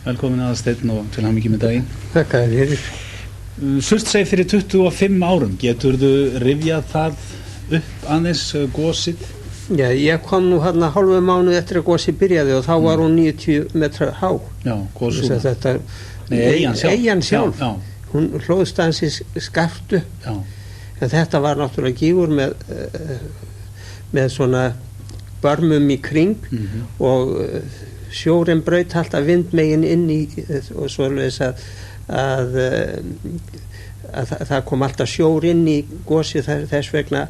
Velkomin Aðalsteinn og til hamingju með daginn. Þakka þér fyrir. Surtsey fyrir 25 árum, geturðu rifjað það upp aðeins gosið? Já, ég kom nú hérna hálfu mánuð eftir að gosið byrjaði og þá var hún 90 metra há. Já, gosið. Þetta, Eyjan sjálf. Já. Hún hlóðst aðeins skarpt upp. Já. En þetta var náttúrulega gígur með svona barmum í kring og sjórinn braut alltaf vindmegin inn í og svoleiðis að það kom alltaf sjór inn í gosið, þess vegna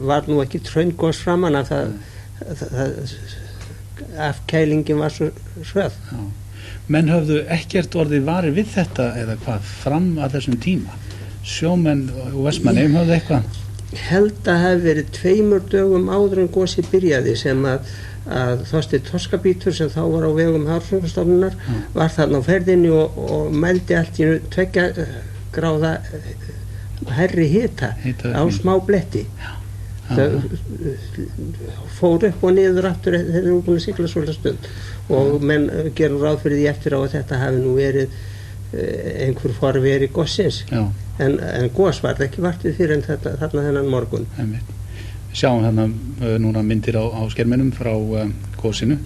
var nú ekki hraungos framan af afkælingin var svo hröð. Já. Menn höfðu ekkert orðið varir við þetta eða hvað fram að þessum tíma? Sjómenn og Vestmannaeyjum höfðu eitthvað? Held að hafi verið 2 dögum áður en gosið byrjaði sem að Þorsteinn Þorskabítur sem þá var á vegum Hafrannsóknastofnunar var þarna á ferðinni og mældi allt í 2 gráða hærri hita á smá bletti. Það fór upp og niður aftur þegar þeir eru búin að sigla svolítið stund og menn gerum ráð fyrir því eftir á að þetta hafi nú verið einhver forveri gossins en gos var ekki vartið fyrir en þarna þennan morgun. Við sjáum þarna núna myndir á skerminum frá gosinu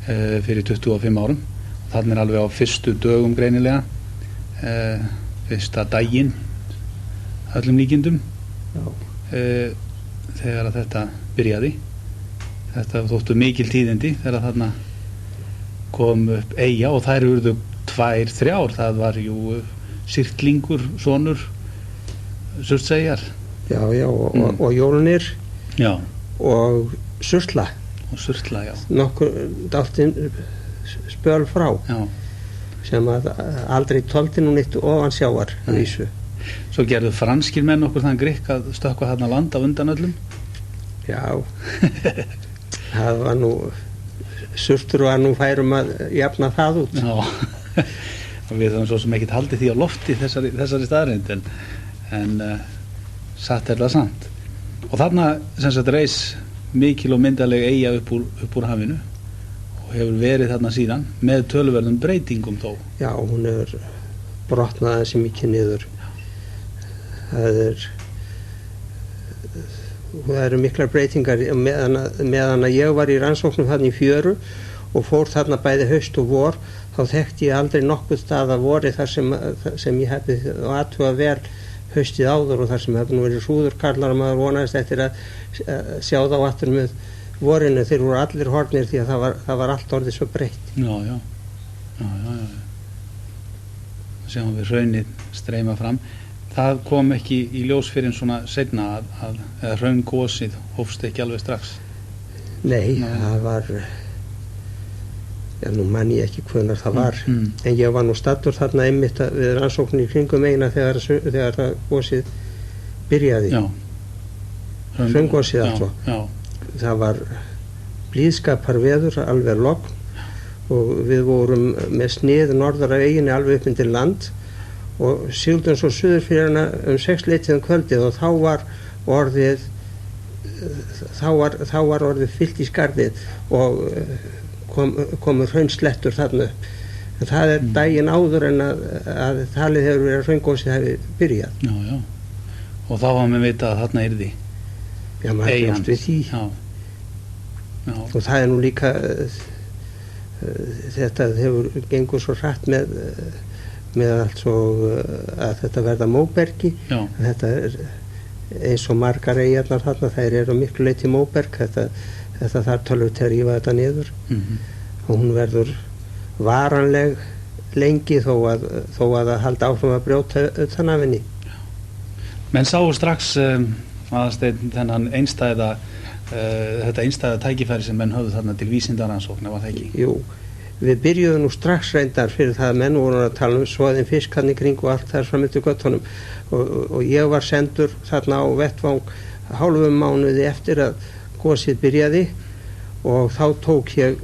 fyrir 25 árum. Þarna alveg á fyrstu dögum greinilega, fyrsta daginn öllum líkindum þegar að þetta byrjaði. Þetta þóttu mikil tíðindi þegar þarna kom upp eyja og þær urðu 2-3, það var jú Syrtlingur, sonur Surtseyjar. Já, og Jólnir. Já. Og Surtla. Og Surtla, já. Nokkur dálítinn spöl frá. Já. Sem að aldrei tóldi nú neitt ofan sjávar að vísu. Svo gerðu franskir menn okkur þann grikk að stökkva þarna land af undan öllum? Já. Það var nú Surtur var nú færum að jafna það út. Já. Og við höfum svo sem ekkert haldið því á lofti þessari staðreynd en satt er það samt. Og þarna sem sagt reis mikil og myndarleg eyja upp úr hafinu og hefur verið þarna síðan með töluverðum breytingum þó. Já, hún hefur brotnað þessi mikið niður. Það eru miklar breytingar meðan að ég var í rannsóknum þarna í Fjöru og fór þarna bæði haust og vor, þá þekkti ég aldrei nokkuð stað að vori þar sem ég hefði athugað vel haustið áður og þar sem hefði nú verið hrúðurkarlar og maður vonaðist eftir að sjá þá aftur með vorinu. Þeir voru allir horfnir því að það var allt orðið svo breytt. Já. Sjáum við hraunið streyma fram. Það kom ekki í ljós fyrir en svona seinna að hraungosið hófst ekki alveg strax? Nei, það var... Já, nú man ég ekki hvenar það var, en ég var nú staddur þarna einmitt við rannsóknir í kringum eina þegar það gosið byrjaði. Já. Hraungosið alltaf. Já. Það var blíðskapar veður, alveg logn og við vorum með snið norðar af eyjunni alveg upp undir land og sigldum svo suður fyrir hana 6 kvöldið og þá var orðið fyllt í skarðið og komur hraunslettur þarna upp. En það er daginn áður en að talið hefur verið að hraungosið hefði byrjað. Já. Og þá var með vita að þarna yrði. Já, maður bjóst við því. Já. Og það er nú líka þetta hefur gengur svo hratt með allt svo að þetta verða móbergi. Já. Þetta er eins og margar eyjarnar þarna, þær eru miklu leyti móberg. Þetta þarf tölvöld að rífa þetta niður og hún verður varanleg lengi þó að það haldi áfram að brjóta utan af henni. Menn sáu strax Aðalsteinn þennan þetta einstæða tækifæri sem menn höfðu þarna til vísindarannsókna, var það ekki? Jú, við byrjuðum nú strax reyndar fyrir það að menn voru að tala svoðin fisk hann í kring og allt þar fram eftir göttunum og ég var sendur þarna á vettvang hálfum mánuði eftir að gosið byrjaði og þá tók ég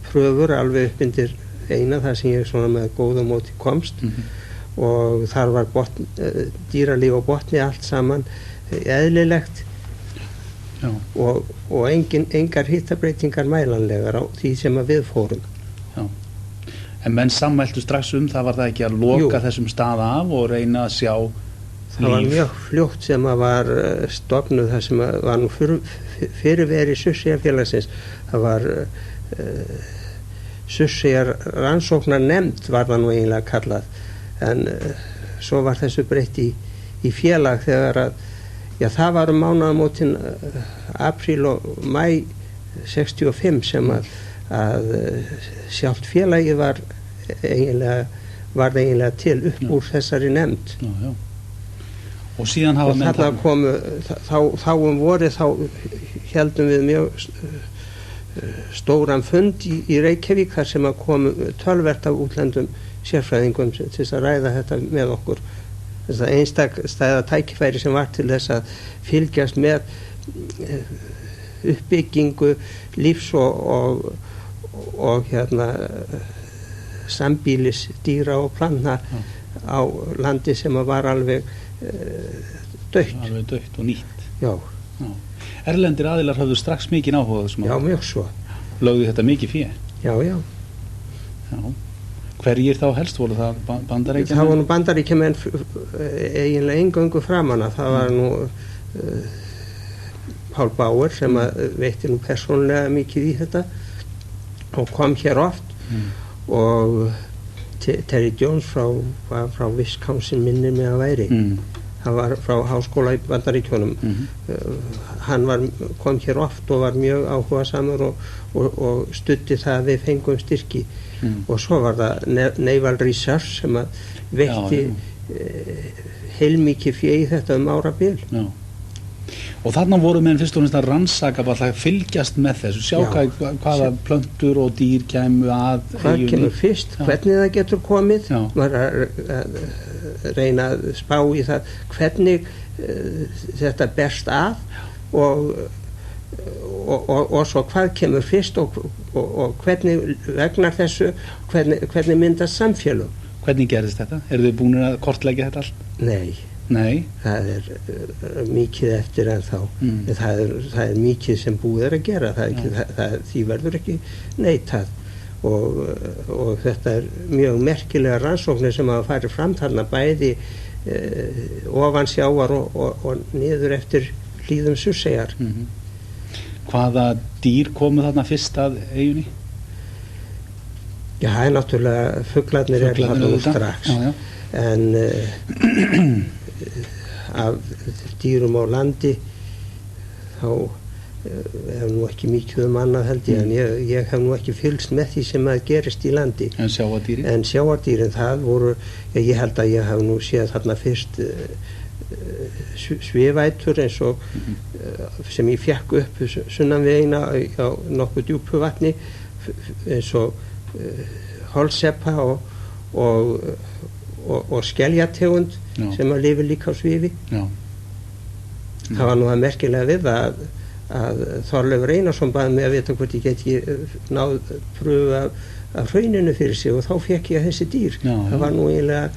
pröfur alveg upp undir eina þar sem ég svona með góða móti komst og þar var dýralíf og botni allt saman eðlilegt og engar hittabreytingar mælanlegar á því sem að við fórum. Já. En menn sammæltu strax það, var það ekki að loka Jú. þessum stað af og reyna að sjá Það var mjög fljótt sem að var stofnuð það sem að var nú fyrirveri Surtseyjarfélagsins. Það var Surtseyjar rannsóknarnefnd var það nú eiginlega kallað. En svo var þessu breytt í félag þegar að, já, það var mánaðamótin apríl og mæ 65 sem að sjálft félagið var eiginlega til upp úr þessari nefnd. Já, já. Og síðan hafa menn þarna komu þá vorið þá heldum við mjög stóran fund í Reykjavík þar sem að komu tölvert af útlendum sérfræðingum til þess að ræða þetta með okkur. Þess að einstæða tækifæri sem var til þess að fylgjast með uppbyggingu lífs og hérna sambýlis dýra og plantna á landi sem að var alveg dautt og nýtt. Já. Erlendir aðilar hafðu strax mikinn áhuga þessum. Já, mjög svo. Lögðu þetta mikið fé? Já. Hverjir þá helst voru það Bandaríkjamenn? Það voru nú Bandaríkjamenn eiginlega eingöngu framanna. Það var nú Paul Bauer sem veitti nú persónulega mikið í þetta og kom hér oft og Terry Jones frá Wisconsin minnir mig að væri. Hann var frá háskóla í Bandaríkjunum. Hann kom hér oft og var mjög áhugasamur og studdi það að við fengum styrki. Og svo var það Naval Research sem að veitti heilmikið fé í þetta árabil. Já. Og þarna voru menn fyrst og fremst að rannsaka, bara að fylgjast með þessu, sjá hvaða plöntur og dýr kæmu að hvað kemur fyrst, hvernig það getur komið, maður að reyna að spá í það hvernig þetta berst að og svo hvað kemur fyrst og hvernig vegnar þessu, hvernig myndast samfélög. Hvernig gerðist þetta? Eru þið búin að kortleggja þetta allt? Nei, það mikið eftir en þá. Það er mikið sem búið að gera, því verður ekki neitað og þetta er mjög merkilega rannsóknir sem hafa farið fram þarna bæði ofan sjávar og niður eftir hlíðum Surtseyjar. Hvaða dýr komu þarna fyrst að eyjunni? Já, það er náttúrulega fuglarnir þarna strax. En af dýrum á landi þá nú ekki mikið annað held ég, en ég hef nú ekki fylgst með því sem að gerist í landi. En sjávardýrin? En sjávardýrin, það voru, ég held að ég hef nú séð þarna fyrst sviðvætur eins og sem ég fekk upp sunnan við eina á nokkuð djúpu vatni eins og holseppa og skeljategund sem að lifi líka á svifi. Það var nú að merkilega við að Þorleifur Einarsson baði mig að vita hvort ég get ekki náð pröfu af hrauninu fyrir sig og þá fekk ég þessi dýr. Það var nú eiginlega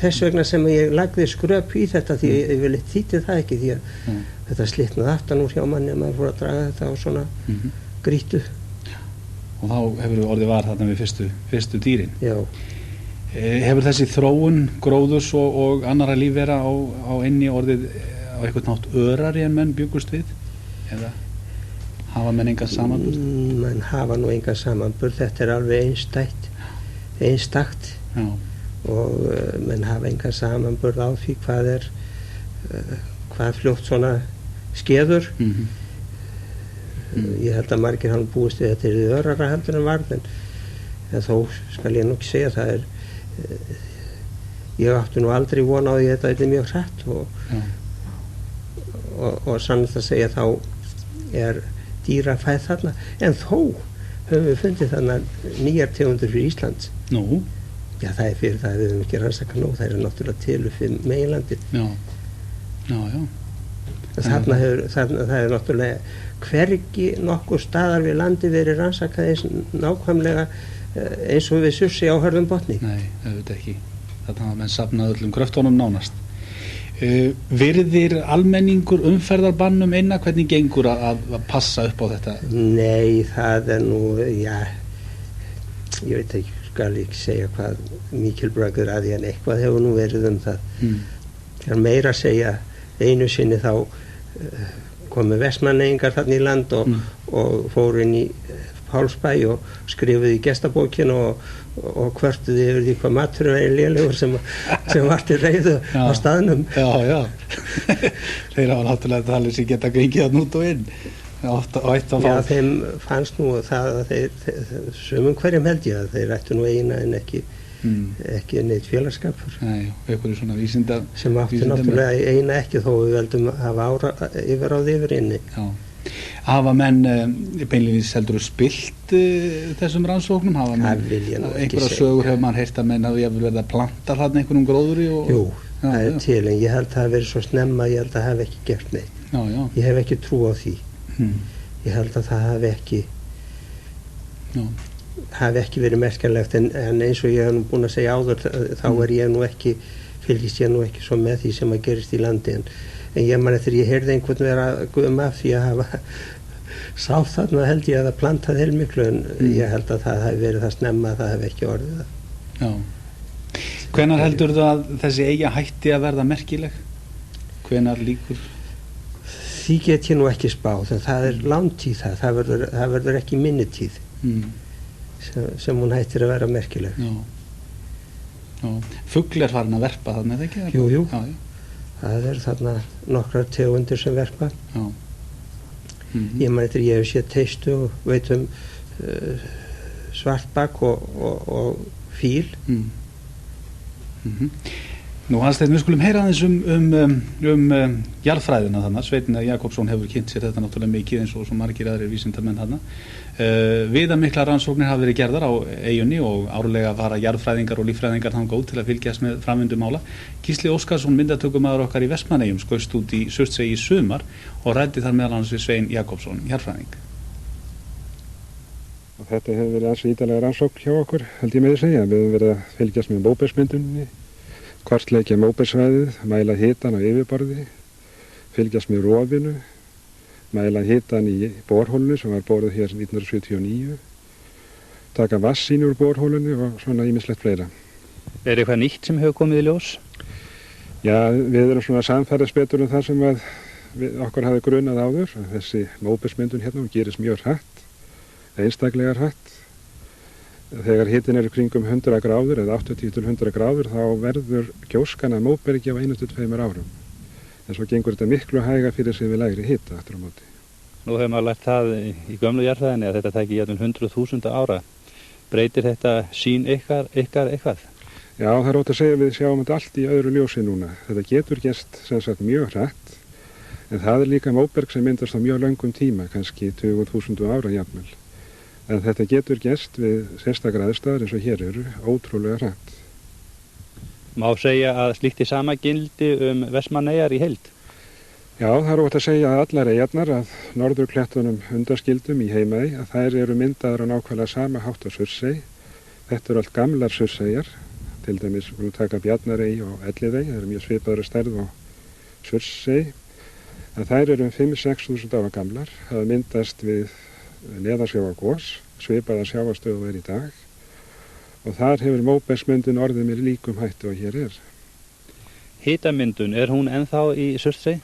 þess vegna sem ég lagði skröp í þetta því ég vil þýtti það ekki því að þetta slitnaði aftan úr hjá manni að maður fór að draga þetta á svona grýtu. Og þá hefur við orðið var þarna við fyrstu dýrin. Já. Hefur þessi þróun gróðurs og annarra lífvera á einni orðið á eitthvað nátt örari en menn bjuggust við? Eða hafa menn enga samanburð? Menn hafa nú enga samanburð, þetta er alveg einstakt og menn hafa enga samanburð á því hvað fljótt svona skeður. Ég held að margir hann búist við þetta er örara heldur en varð en þó skal ég nú ekki segja það ég átti nú aldrei vona á því að þetta er mjög hratt og sannast að segja þá er dýrafæð þarna en þó höfum við fundið þarna nýjar tegundir fyrir Íslands. Nú? Já, það er fyrir það að við höfum ekki rannsakað nóg, það er náttúrulega til fyrir meginlandið. Já. Þarna það er náttúrulega hvergi nokkur staðar við landi verið rannsakað eins nákvæmlega eins og við Surtsey á hörðum botni. Nei, auðvitað ekki. Þarna hafa menn safnað öllum kröftunum nánast. Virðir almenningur umferðarbannum einna? Hvernig gengur að passa upp á þetta? Nei, það er nú, já, ég veit ekki, skal ekki segja hvað mikil bragður að því en eitthvað hefur nú verið það. Þegar meira að segja einu sinni þá komu Vestmanneyingar þarna í land og fóru inn í Pálsbæ og skrifuðu í gestabókinu og kvörtuðu yfir því hvað maturinn er lélegur sem var til reiðu á staðnum. Já. Þeir hafa náttúrulega talið sem geta gengið að nút og inn. Já, þeim fannst nú það að þeir sumum hverjum held ég að þeir ættu nú eina en ekki neitt félagskapur. Nei, einhverju svona vísinda sem áttu náttúrulega eina ekki þó við veldum hafa yfirráð yfir inni. Já. Hafa menn beinlínis heldur spilt þessum rannsóknum? Hafa menn einhverja sögur hefur maður heyrt að menn að jafnvel verið að planta þarna einhverjum gróðri? Jú, það er til en ég held að það hafi verið svo snemma ég held að það hafi ekki gert neitt. Já. Ég hef ekki trú á því. Ég held að það hafi ekki verið merkjanlegt en eins og ég hef nú búin að segja áður þá ég nú ekki, fylgist ég nú ekki svo með því sem að gerist í landi en ég man eftir ég heyrði einhvern vera af því að hafa sátt þarna held ég að það plantaði heilmiklu en ég held að það hafi verið það snemma að það hafi ekki orðið það. Já. Hvenær heldur þú að þessi eyja hætti að verða merkileg? Hvenær líkur? Því get ég nú ekki spáð en það er langtíð það verður ekki minni tíð sem hún hættir að vera merkileg. Já. Fugl er farin að verpa þarna, eða ekki? Jú. Já. Það er þarna nokkrar tegundir sem verpa. Já. Ég man eftir ég hef séð teistu og veit svartbak og fíl. Nú Hallsteinn, við skulum heyra aðeins jarðfræðina þarna. Sveinn Jakobsson hefur kynnt sér þetta náttúrulega mikið eins og svo margir aðrir vísindamenn þarna. Viðamiklar rannsóknir hafa verið gerðar á eyjunni og árlega fara jarðfræðingar og líffræðingar þangað út til að fylgjast með framvindu mála. Gísli Óskarsson, myndatökumaður okkar í Vestmanneyjum, skaust út í Surtsey í sumar og ræddi þar meðal annars við Svein Jakobsson, jarðfræðing. Og þetta hefur verið ansi ítarlega rannsókn hjá okkur, held ég með að segja. Við höfum verið að fylgjast með móbergsmyndunni, kortleggja móbergssvæðið, mæla hitann á yfirborði, fylgjast með rofinu, mæla hitann í borholunu sem var borið hér 1979, taka vassín úr borholunu og svona ýmislegt fleira. Er eitthvað nýtt sem hefur komið í ljós? Já, við erum svona samferðast betur það sem okkur hafi grunað áður. Þessi móbergsmyndun hérna, hún gerist mjög hratt, einstaklega hratt. Þegar hitinn er kringum 100 gráður eða 80 til 100 gráður þá verður gjóskan að móbergi á 1-2 árum. En svo gengur þetta miklu hæga fyrir sig við lægri hita aftur á móti. Nú hefur maður lært það í gömlu jarðfræðinni að þetta tæki jafnvel 100.000 ára. Breytir þetta sýn ykkar eitthvað? Já, það er ótt að segja við sjáum þetta allt í öðru ljósi núna. Þetta getur gerst sem sagt mjög hratt, en það er líka móberg sem myndast á mjög löngum tíma, kannski 20.000 ára jafnvel. En þetta getur gerst við sérstakar aðstæður eins og hér eru, ótrúlega hratt. Má segja að slíkt í sama gildi Vestmanneyjar í heild? Já, það er ótt að segja að allar eyjarnar að norðurklettunum undanskildum í Heimaey að þær eru myndaðar á nákvæmlega sama hátt á Surtsey. Þetta eru allt gamlar Surtseyjar, til dæmis við taka Bjarnarey og Elliðey, það eru mjög svipaðra stærð og Surtsey. Þær eru 5-6 þúsund ára gamlar, það myndast við neðansjávargos, svipaðar sjávarstöðu í dag. Og þar hefur móbergsmyndun orðið með líkum hættu og hér er. Hitamyndun, er hún ennþá í Surtsey?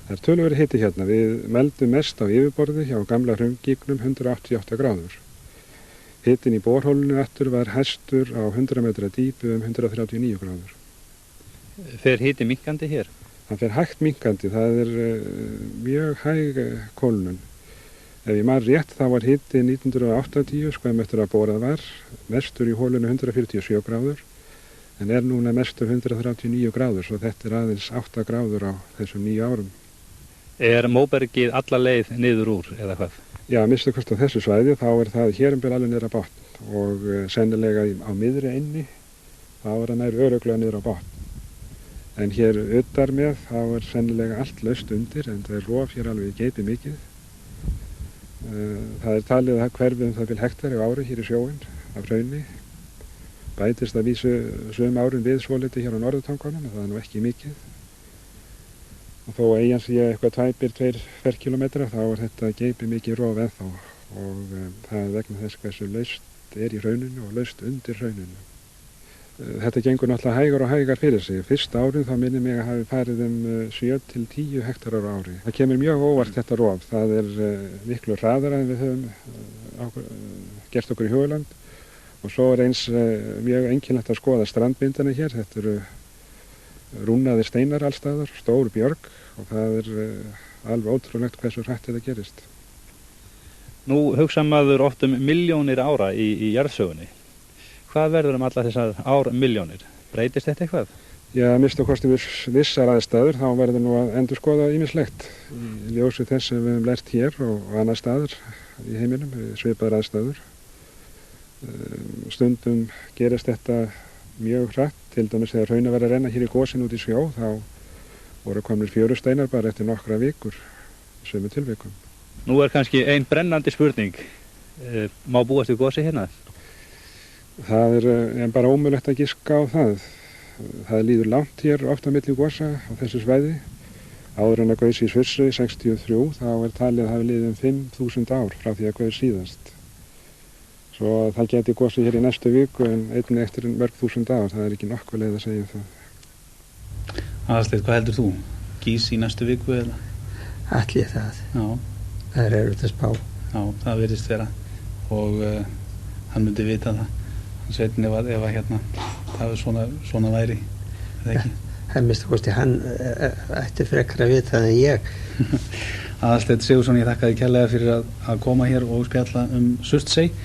Það er töluveri hiti hérna. Við meldum mest á yfirborði hjá gamla hraungígnum 188 gráður. Hitin í borholunu aftur var hæstur á 100 metra dýpi 139 gráður. Fer hiti minnkandi hér? Það fer hægt minnkandi. Það er mjög hæg kólnun. Ef ég maður rétt þá var hiti 1980 skömmu eftir að borað var, mestur í holunu 147 gráður en er núna mestur 139 gráður svo þetta er aðeins 8 gráður á þessum 9 árum. Er móbergið alla leið niður úr eða hvað? Já, minnstu kost á þessu svæði þá er það hér alveg niður á botn og sennilega á miðri inni þá er það nær örugglega niður á botn. En hér utar með þá er sennilega allt laust undir en það er rof hér alveg geipi mikið. Það er talið að hverfið það vil hektari á ári hér í sjóin af hrauni. Bætist að vísu sögum árin við svolítið hér á norðurtangunum, það er nú ekki mikið. Og þó eyjan sé eitthvað tæpir 2 ferkilometra þá er þetta geipi mikið rof ennþá og það er vegna þess hversu laust allt í hrauninu og laust undir hrauninu. Þetta gengur náttúrulega hægar og hægar fyrir sig. Fyrsta árið þá minnir mig að hafi farið 7 til 10 hektarar á ári. Það kemur mjög óvart þetta rof. Það miklu hraðara en við höfum gert okkur í Hugaland. Og svo eins mjög einkennilegt að skoða strandmyndina hér. Þetta eru rúnaðir steinar allstaðar, stór björg og það alveg ótrúlegt hversu hratt þetta gerist. Nú hugsa maður oft milljónir ára í jarðsögunni. Hvað verður allar þessar ármilljónir? Breytist þetta eitthvað? Já, minnst og kosti vissar aðstæður, þá verður nú að endurskoða ýmislegt í ljósi þess sem við höfum lært hér og annar staðar í heiminum, svipaðar aðstæður. Stundum gerist þetta mjög hratt, til dæmis þegar hraun var að renna hér í gosin út í sjó, þá voru komnir fjörusteinar bara eftir nokkra vikur í sömu tilvikum. Nú kannski ein brennandi spurning. Má búast við gosi hérna? Það bara ómögulegt að giska á það. Það líður langt hér oft á milli gosa á þessu svæði. Áður en að gaus í Surtsey 63, þá talið að hafi liðið 5.000 ár frá því að gaus síðast. Svo það geti gosið hér í næstu viku en einnig eftir mörg þúsund ár, það ekki nokkuð leið að segja það. Aðalsteinn, hvað heldur þú? Gís í næstu viku eða? Ætli það. Já. Það erfitt að spá. Já, það virðist vera og hann myndi vita það. Sveitin ef að hérna það svona væri, eða ekki? Það minnst að kosti hann ætti frekar að vita það en ég. Aðalsteinn Sigurðsson, ég þakka þér kærlega fyrir að koma hér og spjalla Surtsey.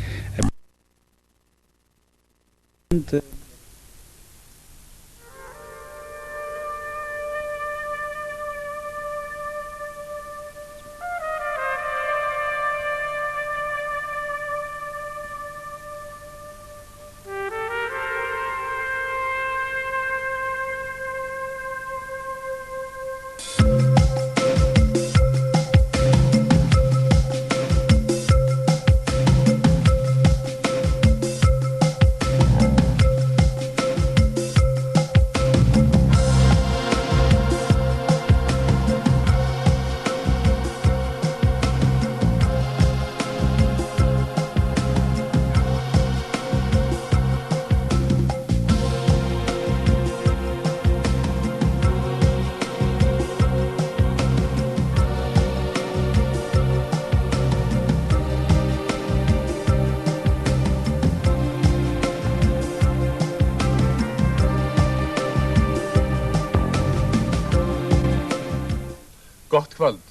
Gott kvöld.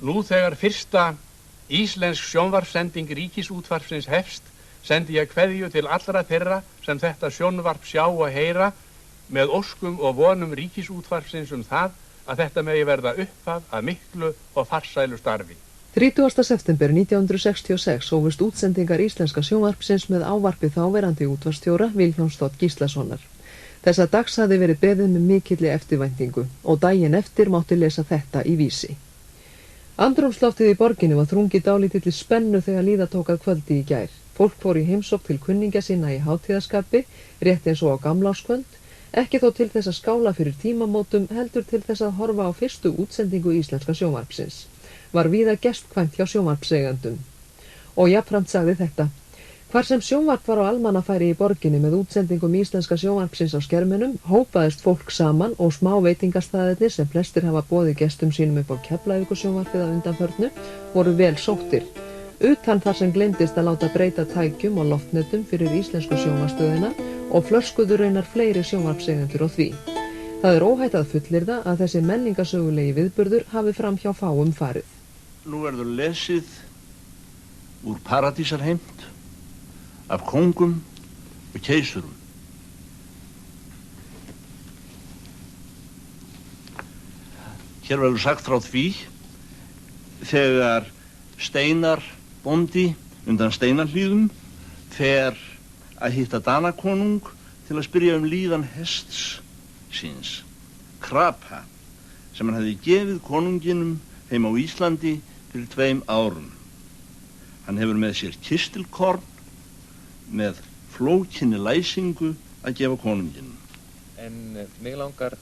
Nú þegar fyrsta íslensk sjónvarpssending Ríkisútvarpsins hefst, sendi ég kveðju til allra þeirra sem þetta sjónvarp sjá og heyra með óskum og vonum Ríkisútvarpsins það að þetta megi verða upphaf að miklu og farsælu starfi. 30. september 1966 hófust útsendingar íslenska sjónvarpsins með ávarpi þáverandi útvarpsstjóra Vilhjálms Þ. Gíslasonar. Þessa dags hafði verið beðið með mikilli eftirvæntingu og daginn eftir mátti lesa þetta í Vísi. Andrúmsloftið í borginni var þrungið dálítilli spennu þegar líða tók að kvöldi í gær. Fólk fór í heimsókn til kunningja sinna í hátíðaskapi, rétt eins og á gamlárskvöld, ekki þó til þess að skála fyrir tímamótum, heldur til þess að horfa á fyrstu útsendingu íslenska sjónvarpsins. Var víða gestkvæmt hjá sjónvarpseigendum. Og jafnframt sagði þetta: hvar sem sjónvarp var á almannafæri í borginni með útsendingum íslenska sjónvarpsins á skerminum, hópaðist fólk saman og smá veitingastæðirnir sem flestir hafa boðið gestum sínum upp á Keflavíkursjónvarpið að undanförnu voru vel sóttir, utan þar sem gleymdist að láta breyta tækjum og loftnetum fyrir íslensku sjónvarpsstöðina og flöskuðu raunar fleiri sjónvarpseigendur á því. Það er óhætt að fullyrða að þessi menningarsögulegi viðburður hafi fram hjá fáum farið. Nú verður lesið úr Paradísarheimt af kóngum og keisurum. Hér verður sagt frá því þegar Steinar bóndi undan Steinarhlíðum fer að hitta Danakonung til að spyrja líðan hests síns, Krapa, sem hann hefði gefið konunginum heim á Íslandi fyrir 2 árum. Hann hefur með sér kistilkorn með flókinni læsingu að gefa konunginn. En mig langar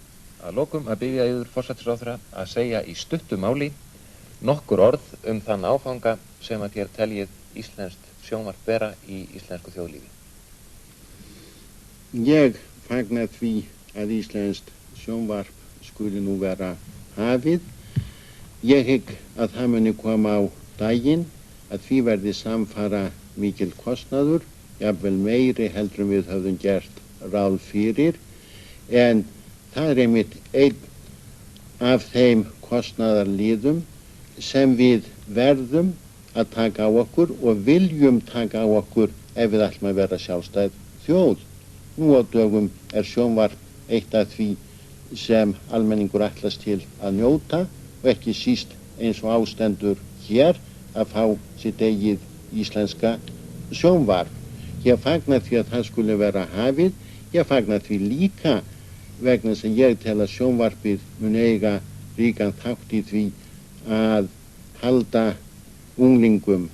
að lokum að biðja yður forsætisráðherra að segja í stuttu máli nokkur orð þann áfanga sem að þér teljið íslenskt sjónvarp vera í íslensku þjóðlífi? Ég fagna því að íslenskt sjónvarp skuli nú vera hafið. Ég hygg að það muni koma á daginn að því verði samfara mikil kostnaður, jafnvel meiri heldur við höfðum gert ráð fyrir, en það einmitt einn af þeim kostnaðarliðum sem við verðum að taka á okkur og viljum taka á okkur ef við ætlum að vera sjálfstæð þjóð. Nú á dögum sjónvarp eitt af því sem almenningur ætlast til að njóta og ekki síst eins og ástendur hér að fá sitt eigið íslenska sjónvarp. Ég fagna því að það skulle vera hafið. Ég fagna því líka vegna sem ég tel að sjónvarpið mun eiga ríkan þátt í því að halda unglingum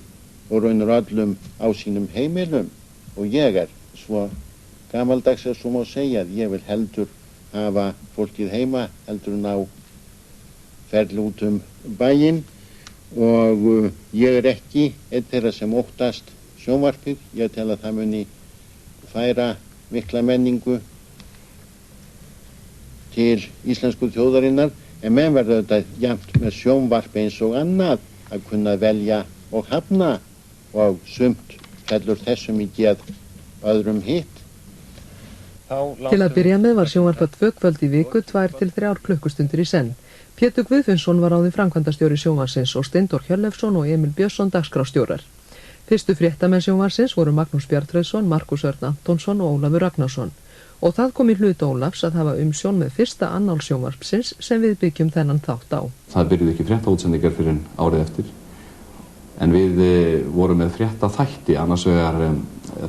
og raunur öllum á sínum heimilum, og ég svo gamaldags svo má segja að ég vil heldur hafa fólkið heima heldur en á ferli út bæinn, og ég ekki einn þeirra sem óttast sjónvarpið. Ég tel að það muni færa mikla menningu til íslensku þjóðarinnar, en menn verður þetta jafnt með sjónvarp eins og annað að kunna velja og hafna, og sumt fellur þessum í geð öðrum hitt. Til að byrja með var sjónvarpað 2 kvöld í viku, 2 til 3 klukkustundir í senn. Pétur Guðfinnsson var ráðinn framkvæmdastjóri sjónvarpsins og Steindór Hjörleifsson og Emil Björnsson dagskrárstjórar. Fyrstu fréttamenn sjónvarpsins voru Magnús Bjartreiðsson, Markus Örn Antonsson og Ólafur Ragnarsson, og það kom í hlut Ólafs að hafa umsjón með fyrsta annál sjónvarpsins sem við byggjum þennan þátt á. Það byrjuði ekki fréttaútsendingar fyrir árið eftir, en við vorum með fréttaþætti, annars vegar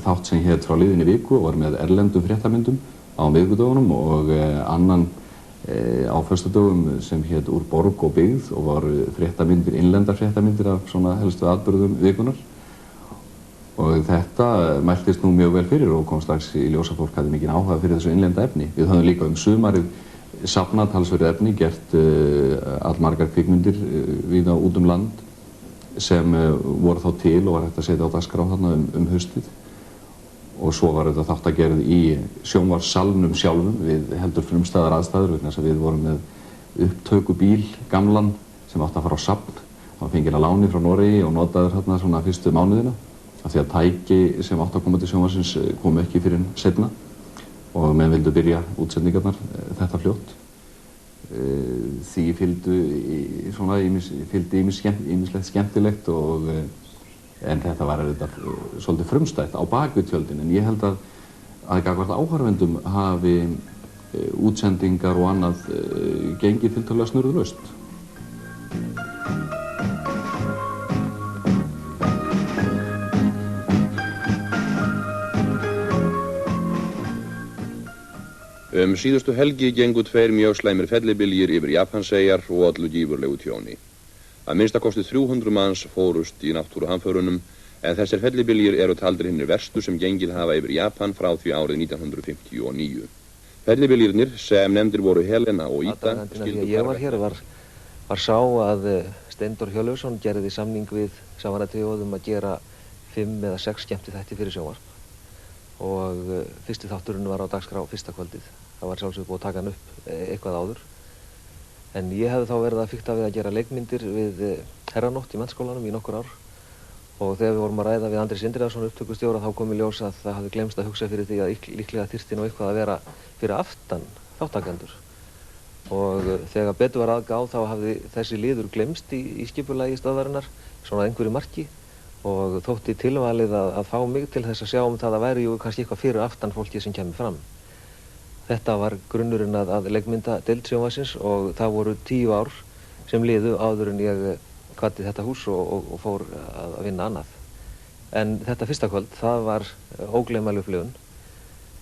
þátt sem hét Frá liðinni viku og var með erlendum fréttamyndum á miðvikudögunum og annan á föstudögum sem hét Úr borg og byggð og var fréttamyndir, innlendar fréttamyndir af svona helstu atburðum vikunar. Og þetta mæltist nú mjög vel fyrir og kom strax í ljós að fólk hafði mikinn áhuga fyrir þessu innlenda efni. Við höfum líka sumarið safnað talsverð efni, gert allmargar kvikmyndir víða út land sem voru þá til og var hægt að setja á dagskrá þarna haustið. Og svo var þetta þáttagerð í sjónvarpssalnum sjálfum við heldur frumstæðar aðstæður, vegna þess að við vorum með upptökubíl gamlan sem átti að fara á safn. Það var fenginn að láni frá Noregi og notaður þarna svona fyrstu mánuðina, af því að tæki sem átti að koma til sjónvarpsins komu ekki fyrir seinna og menn vildu byrja útsendingarnar þetta fljótt. Því fylgdi ýmislegt skemmtilegt en þetta var svolítið frumstætt á bakvið tjöldin, en ég held að gagnvart áhorfendum hafi útsendingar og annað gengið tiltölulega snurðulaust. Síðustu helgi gengu 2 mjög slæmir fellibyljir yfir Japanseyjar og ollu gífurlegu tjóni. Að minnstakosti 300 manns fórust í náttúruhamförunum, en þessir fellibyljir eru taldir hinir verstu sem gengið hafa yfir Japan frá því árið 1959. Fellibyljirnir sem nefndir voru Helena og Ida skildu ég var hér var sá að Steindór Hjörleifsson gerði samning við Samvinnuþjóðum að gera 5 eða 6 skemmtiþætti fyrir sjónvarp. Og fyrsti þátturinn var á dagskrá fyrsta kvöldið. Það var sjálfsögðu búið að taka hann upp eitthvað áður. En ég hefði þá verið að fikta við að gera leikmyndir við Herranótt í Menntaskólanum í nokkur ár. Og þegar við vorum að ræða við Andri Indriðason upptökustjóra þá kom í ljós að það hafði glemst að hugsa fyrir því að líklega þyrfti nú eitthvað að vera fyrir aftan þáttakendur. Og þegar betur var aðgá þá hafði þessi liður glemst í skipulagi stöðvarinnar, svona einhverju marki. Og þótti tilvalið að fá mig til þess að sjá það að væri jú kannski eitthvað fyrir aftan fólkið sem kemur fram. Þetta var grunnurinn að leikmyndadeild sjónvarpsins og það voru 10 ár sem liðu áður en ég kvaddi þetta hús og fór að vinna annað. En þetta fyrsta kvöld, það var ógleymanleg upplifun.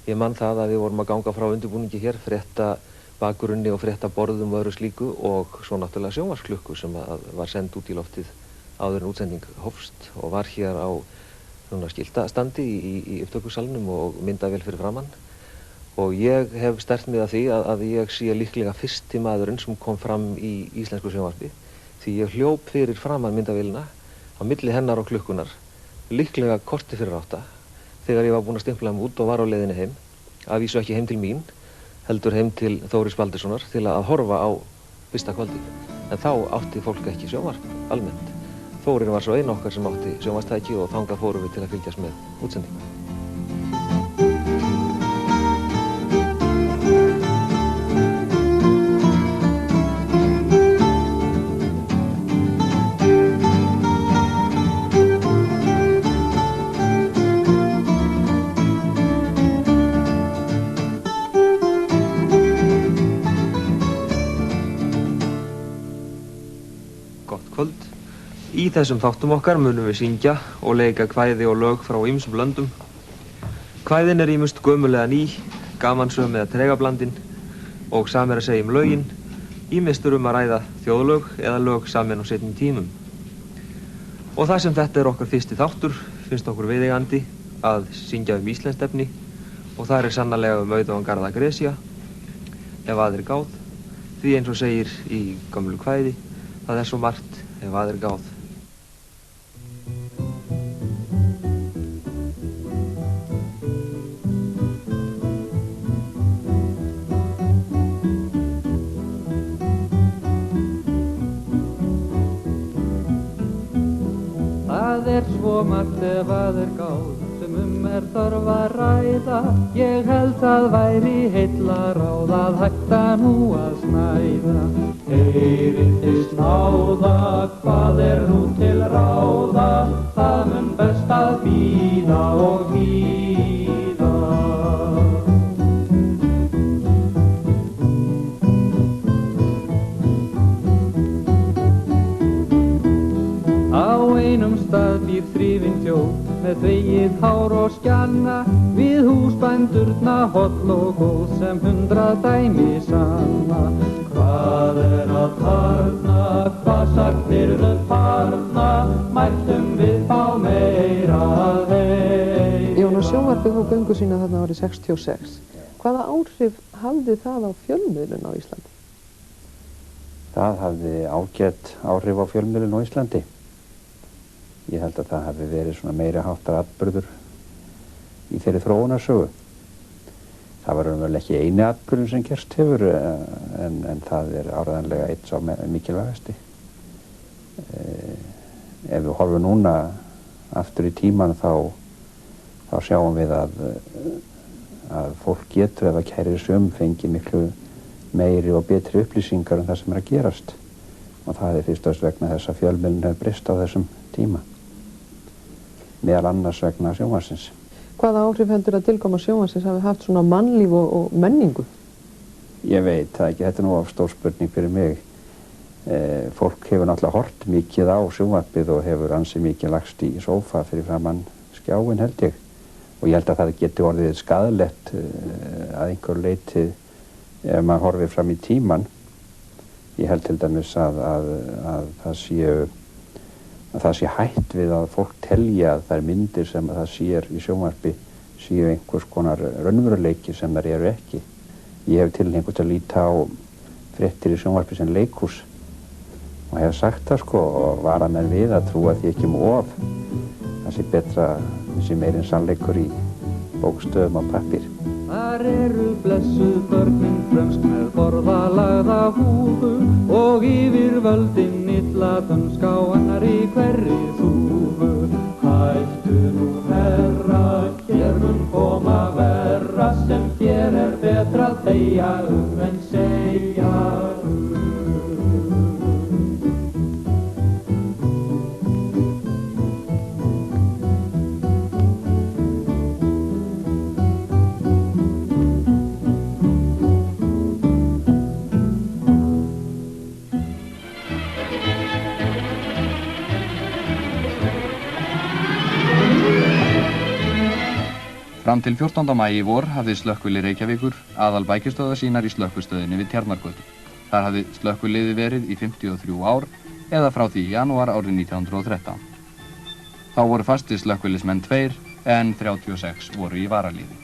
Ég man það að við vorum að ganga frá undirbúningi hér, frétta bakgrunni og frétta borðum og öðru slíku og svo náttúrulega sjónvarpsklukku sem var send út í loftið áður en útsending hófst og var hér á skiltastandi í upptökusalnum og myndavél fyrir framann. Og ég hef sterkt mig að því að ég sé líklega fyrsti maðurinn sem kom fram í íslensku sjónvarpi, því ég hljóp fyrir framan myndavélina á milli hennar og klukkunar líklega korti fyrir 8 þegar ég var búinn að stimpla út og var á leiðinni heim, að vísu ekki heim til mín, heldur heim til Þóris Baldurssonar til að horfa á fyrsta kvöldið. En þá átti fólk ekki sjónvarp almennt. Þórir var svo einn okkar sem átti sjónvarpstæki og þangað fórum við til að fylgjast með útsendingum. Í þessum þáttum okkar munum við syngja og leika kvæði og lög frá ýmsum löndum. Kvæðin ýmist gömulega ný, gamansöm eða tregablandin og sami að segja lögin, ýmist að ræða þjóðlög eða lög samin á seinni tímum. Og það sem þetta okkar fyrsti þáttur, finnst okkur viðeigandi að syngja íslenskt efni og það sannarlega Auðun Garðar Gresja, ef aðrir gáð, því eins og segir í gömlu kvæði, það svo margt ef aðrir gáð. Það svo margt ef aðrir gáð sem þarf að ræða. Ég held að væri heillaráð að hætta nú að snæða. Heyrið þið snáða, hvað nú til ráða? Það mun best að bíða og bíða. Á einum stað býr þrifin þjóð með þvegið hár og skjanna, við húsbændurna holl og góð sem 100 dæmi sanna. Hvað að þarna, hvað sagnir þarna, mættum við fá meira að heyra. Jónas, sjónvarpið hóf göngu sína þarna árið 66. Hvaða áhrif hafði það á fjölmiðlun á Íslandi? Það hafði ágætt áhrif á fjölmiðlun á Íslandi. Ég held að það hafi verið svona meiri háttar atburður í þeirri þróunarsögu. Það var raunverulega ekki eini atburðun sem gerst hefur, en það áreiðanlega eitt sá mikilvægasti. Ef við horfum núna aftur í tíman þá sjáum við að fólk getur ef að kærir fengi miklu meiri og betri upplýsingar það sem að gerast. Og það er fyrst og fremst vegna þess að fjölmiðlun hefur breyst á þessum tíma. Meðal annars vegna sjónvarpsins. Hvaða áhrif heldur að tilkoma sjónvarpsins hafi haft svona mannlíf og menningu? Ég veit það ekki, þetta nú of stór spurning fyrir mig. Fólk hefur náttúrulega hort mikið á sjónvarpið og hefur ansi mikið lagst í sófa fyrir framann skjáin held ég. Og ég held að það geti orðið skaðlegt að einhver leiti ef maður horfir fram í tíman. Ég held til dæmis að það sé hætt við að fólk telja að þær myndir sem það sér í sjónvarpi séu einhvers konar raunveruleiki sem þær eru ekki. Ég hef tilhneigingu til að líta á fréttir í sjónvarpi sem leikhús og hef sagt það og vara menn við að trúa því ekki of. Það sé betra, þessi meirinn sannleikur í bókstöfum á pappír. Þar blessuð börnin frönsk með borðalagða húfu og yfir völdin illa dönsk á annarri hverri þúfu. Hættu nú herra, hér mun koma verra sem þér betra að þegja en segja Fram til 14. maí í vor hafði slökkvilið Reykjavíkur aðal bækistöðvar sínar í slökkvistöðinni við Tjarnargötu. Þar hafði slökkviliðið verið í 53 ár eða frá því í janúar árið 1913. Þá voru fastir slökkvilismenn 2 en 36 voru í varalífi.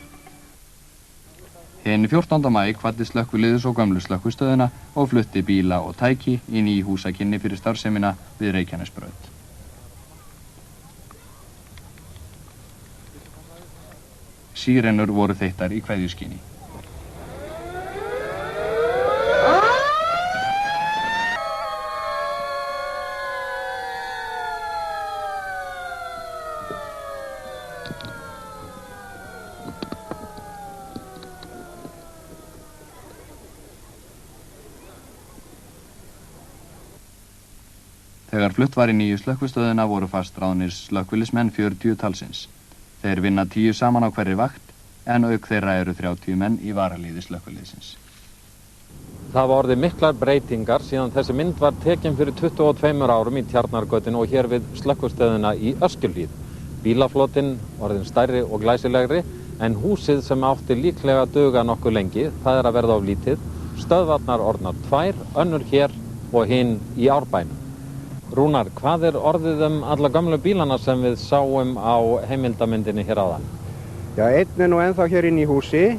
Hinn 14. maí kvaddi slökkviliðið svo gömlu slökkvistöðina og flutti bíla og tæki í ný húsakynni fyrir starfsemina við Reykjanesbraut. sírenur voru þeittar í kveðjuskyni. Þegar flutt var í nýju slökkvistöðina voru fastráðnir slökkvilismenn 40 talsins. Þeir vinna 10 saman á hverri vakt, en auk þeirra eru 30 menn í varaliði slökkviliðsins. Það var orðið miklar breytingar síðan þessi mynd var tekin fyrir 22 árum í Tjarnargötinu og hér við slökkvistöðina í Öskjuhlíð. Bílaflotinn orðin stærri og glæsilegri, en húsið sem átti líklega að duga nokkuð lengi, það er að verða of lítið, stöðvarnar orðnar 2, önnur hér og hinn í Árbænum. Rúnar, hvað er orðið alla gömlu bílana sem við sáum á heimildamyndinni hér áðan? Já, einn er nú ennþá hér inn í húsi,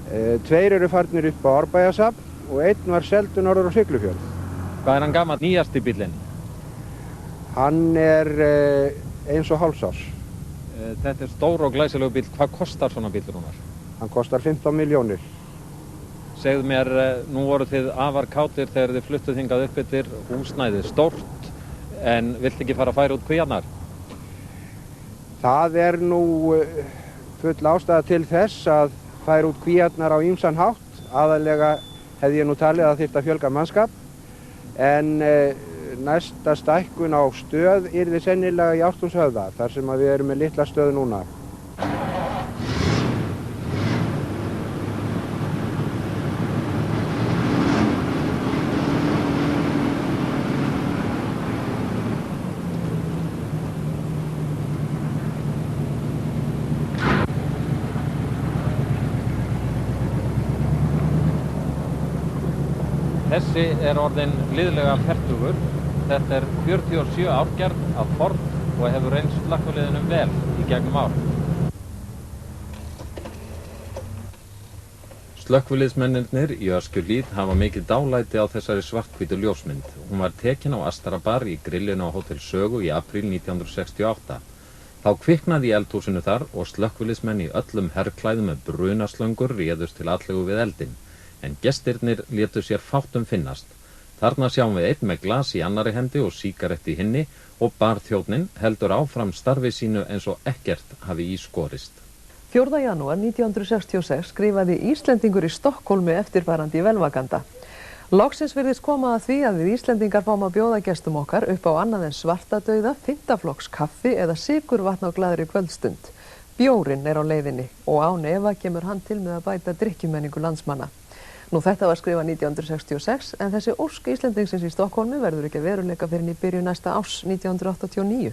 2 eru farnir upp á Árbæjasafn og einn var seldur norður á Siglufjörð. Hvað er hann gamall nýjasti bílinn? Hann er eins og hálfsárs. Þetta er stór og glæsilegu bíl. Hvað kostar svona bíl, Rúnar? Hann kostar 15 milljónir. Segðu mér, nú voru þið afar kátir þegar þið fluttuð hingað upp yfir húsnæðið stórt, en vilt ekki fara að færa út kvíarnar? Það er nú full ástæða til þess að færa út kvíarnar á ýmsan hátt. Aðallega hefði ég nú talið að þyrfti að fjölga mannskap, en næsta stækkun á stöð yrði sennilega í Ártúnshöfða, þar sem við erum með litla stöð núna. Þessi er orðin liðlega fertugur. Þetta er 47 árgerð af Ford og hefur reynst slökkviliðinum vel í gegnum ár. Slökkviliðsmennirnir í Öskjuhlíð hafa mikið dálæti á þessari svarthvítu ljósmynd. Hún var tekin á Astarabar í grillinu á Hótel Sögu í apríl 1968. Þá kviknaði í eldhúsinu þar og slökkviliðsmenn í öllum herrklæðum með brunaslöngur réðust til atlegu við eldinn. En gestirnir létu sér fátt finnast. Þarna sjáum við einn með glas í annarri hendi og sígarett í hinni og barþjónninn heldur áfram starfi sínu eins og ekkert hafi í skorist. 4. janúar 1966 skrifaði Íslendingur í Stokkhólmi eftirfarandi velvakanda. Loksins virðist koma að því að við Íslendingar fáum að bjóða gestum okkar upp á annað en svartadauða, 5. flokks kaffi eða sykurvatn á glaðri kvöldstund. Bjórinn er á leiðinni og án efa kemur hann til með að bæta drykkjumenningu landsmanna. Nú þetta var skrifað 1966 en þessi ósk Íslendingsins í Stokkhólmi verður ekki að veruleika fyrir í byrjun næsta árs 1989.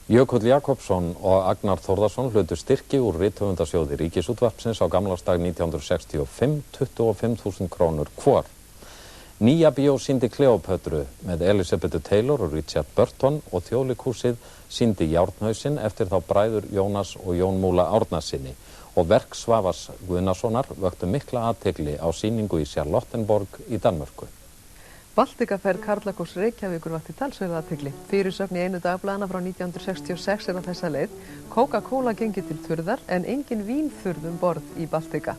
Jökull Jakobsson og Agnar Þórðarsson hlutu styrki úr rithöfundasjóði Ríkisútvarpsins á gamlársdag 1965, 25.000 krónur hvor. Nýja bíó sýndi Kleópötru með Elizabethu Taylor og Richard Burton og Þjóðleikhúsið sýndi Járnhausinn eftir þá bræður Jónas og Jón Múla Árnasyni. Og verk Svavars Guðnasonar vöktu mikla athygli á sýningu í Charlottenborg í Danmörku. Baltikaferð Karlakórs Reykjavíkur vakti talsverða athygli. Fyrirsögn í einu dagblaðana frá 1966 er á þessa leið. Coca-Cola gengi til þurrðar en engin vínþurrð borð í Baltika.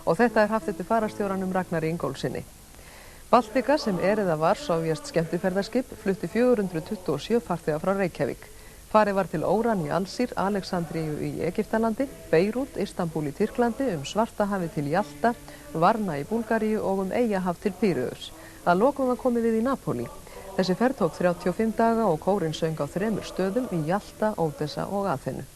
Og þetta er haft eftir fararstjóranum Ragnari Ingólfssyni. Baltika sem er eða var sovjast skemmtiferðarskip flutti 427 farþega frá Reykjavík. Farið var til Óran í Alsír, Alexandríu í Egyptalandi, Beirút, Istanbul í Tyrklandi, Svartahafi til Jalta, Varna í Búlgaríu og Eyjahaf til Píreus. Að lokum var komið við í Napoli. Þessi ferð tók 35 daga og kórinn söng á 3 stöðum í Jalta, Ódessa og Aþenu.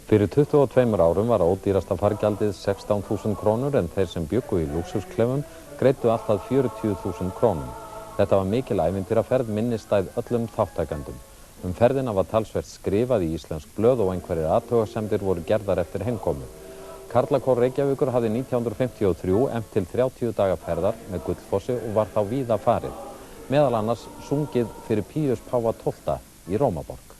Fyrir 22 árum var ódýrasta fargjaldið 16.000 krónur en þeir sem bjuggu í lúxusklefum greiddu allt að 40.000 krónum. Þetta var mikil ævintýraferð minnistæð öllum þátttakendum. Ferðina var talsvert skrifað í íslensk blöð og einhverjir athugasemdir voru gerðar eftir heimkomu. Karlakór Reykjavíkur hafði 1953 efnt til 30 daga ferðar með Gullfossi og var þá víða farið. Meðal annars sungið fyrir Píus Páfa XII í Rómaborg.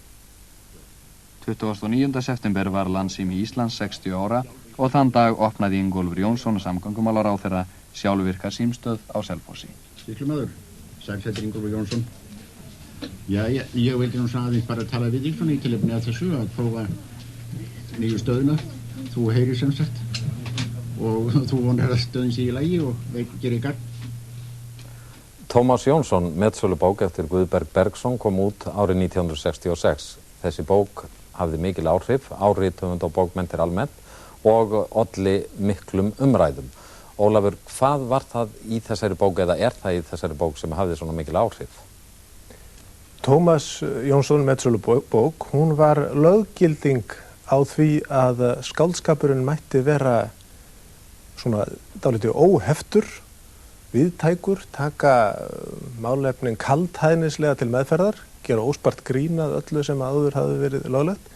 29. september var landsími Íslands 60 ára og þann dag opnaði Ingólfur Jónsson samgöngumálaráðherra sjálfvirka símstöð á Selfossi. Sýslumaður, Sælfættir Ingólfur Jónsson. Já, ég vildi nú aðeins bara tala við þig svona í tilefni af þessu að prófa nýju stöðuna þú heyrir sem sagt og þú vonar að stöðin sé í lagi og gerir gagn. Tómas Jónsson, metsölubók eftir Guðberg Bergsson, kom út árið 1966. Þessi bók hafði mikil áhrif á rithöfund og bókmenntir almennt og olli miklum umræðum. Ólafur, hvað var það í þessari bók eða er það í þessari bók sem hafði svona mikil áhrif? Tómas Jónsson metsölubók, hún var löggilding á því að skáldskapurinn mætti vera svona dálítið óheftur, viðtækur, taka málefnin kaldhæðnislega til meðferðar, gera óspart grín að öllu sem áður hafði verið löglegt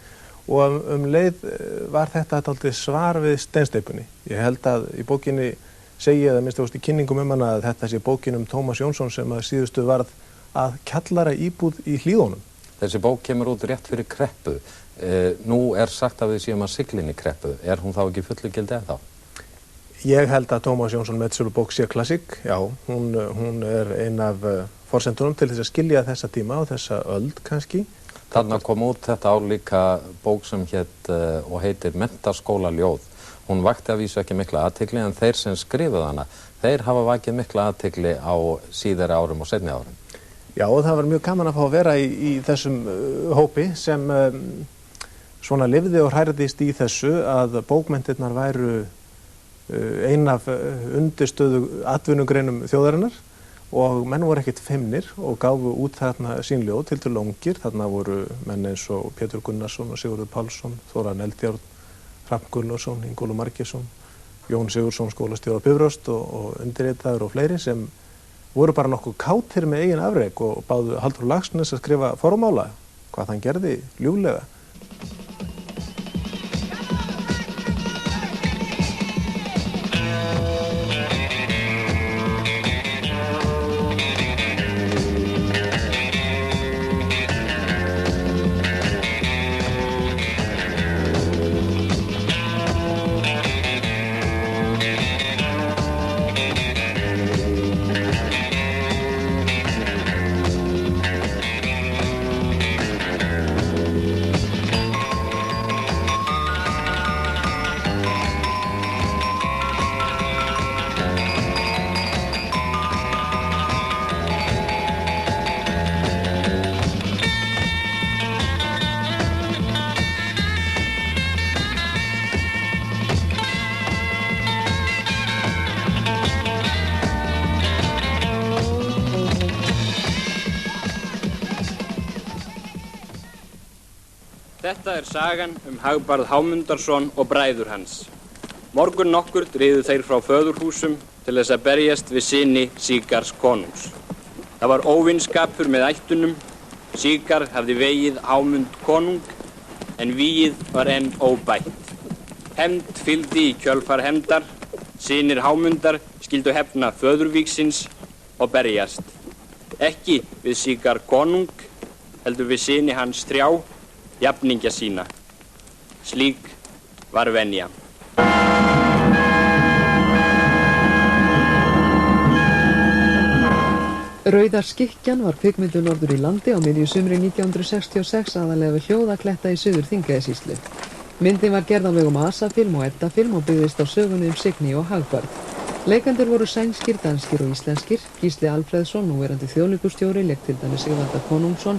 og leið var þetta dálítið svar við steinsteypunni. Ég held að í bókinni segi ég að minnst í kynningum hana að þetta sé bókin Tómas Jónsson sem að síðustu varð að kjallara íbúð í Hlíðunum. Þessi bók kemur út rétt fyrir kreppu. Nú er sagt að við séum að sigla inn í kreppu. Er hún þá ekki fullu gildi ennþá? Ég held að Tómas Jónsson metsölubók sé klassík, já, hún er ein af forsendunum til þess að skilja þessa tíma og þessa öld kannski. Þarna kom út þetta ár líka bók sem hét og heitir Menntaskóla ljóð. Hún vakti að vísu ekki mikla athygli en þeir sem skrifuðu hana, þeir hafa vakið mikla athygli á síðari árum og seinni árum. Já, og það var mjög gaman að fá að vera í þessum hópi sem svona lifði og hrærdist í þessu að bókmenntirnar væru ein af undirstöðu atvinnugreinum þjóðarinnar og menn voru ekkert feimnir og gáfu út þarna sín ljóð tiltölulega ungir. Þarna voru menn eins og Pétur Gunnarsson og Sigurður Pálsson, Þóra Eldjárn, Hrafn Gunnarsson, Ingólfur Margeirsson, Jón Sigurðsson skólastjóri á Bifröst og undirritaður og fleiri sem voru bara nokkuð kátir með eigin afrek og báðu Halldór Laxness að skrifa formála, hvað hann gerði ljúflega. Þetta er sagan Hagbarð Hámundarson og bræður hans. Morgun nokkurt riðu þeir frá föðurhúsum til þess að berjast við syni Sígars konungs. Það var óvinskapur með ættunum. Sígar hafði vegið Hámund konung, en vígið var enn óbætt. Hefnd fylgdi í kjölfar hefndar. Synir Hámundar skildu hefna föðurvíksins og berjast. Ekki við Sígar konung, heldur við syni hans þrjá, jafningja sína. Slík var venja. Rauðar skikkjan var kvikmyndu norður í landi á miðju sumri 1966 aðalega við Hljóðakletta í Suður Þingeyjarsýslu. Myndin var gerð á vegum ASA-film og Edda-film og byggðist á sögunni Signý og Hagbarð. Leikendur voru sænskir, danskir og íslenskir. Gísli Alfreðsson, núverandi þjóðleikhússtjóri, lék til dæmis Sigvalda Konungsson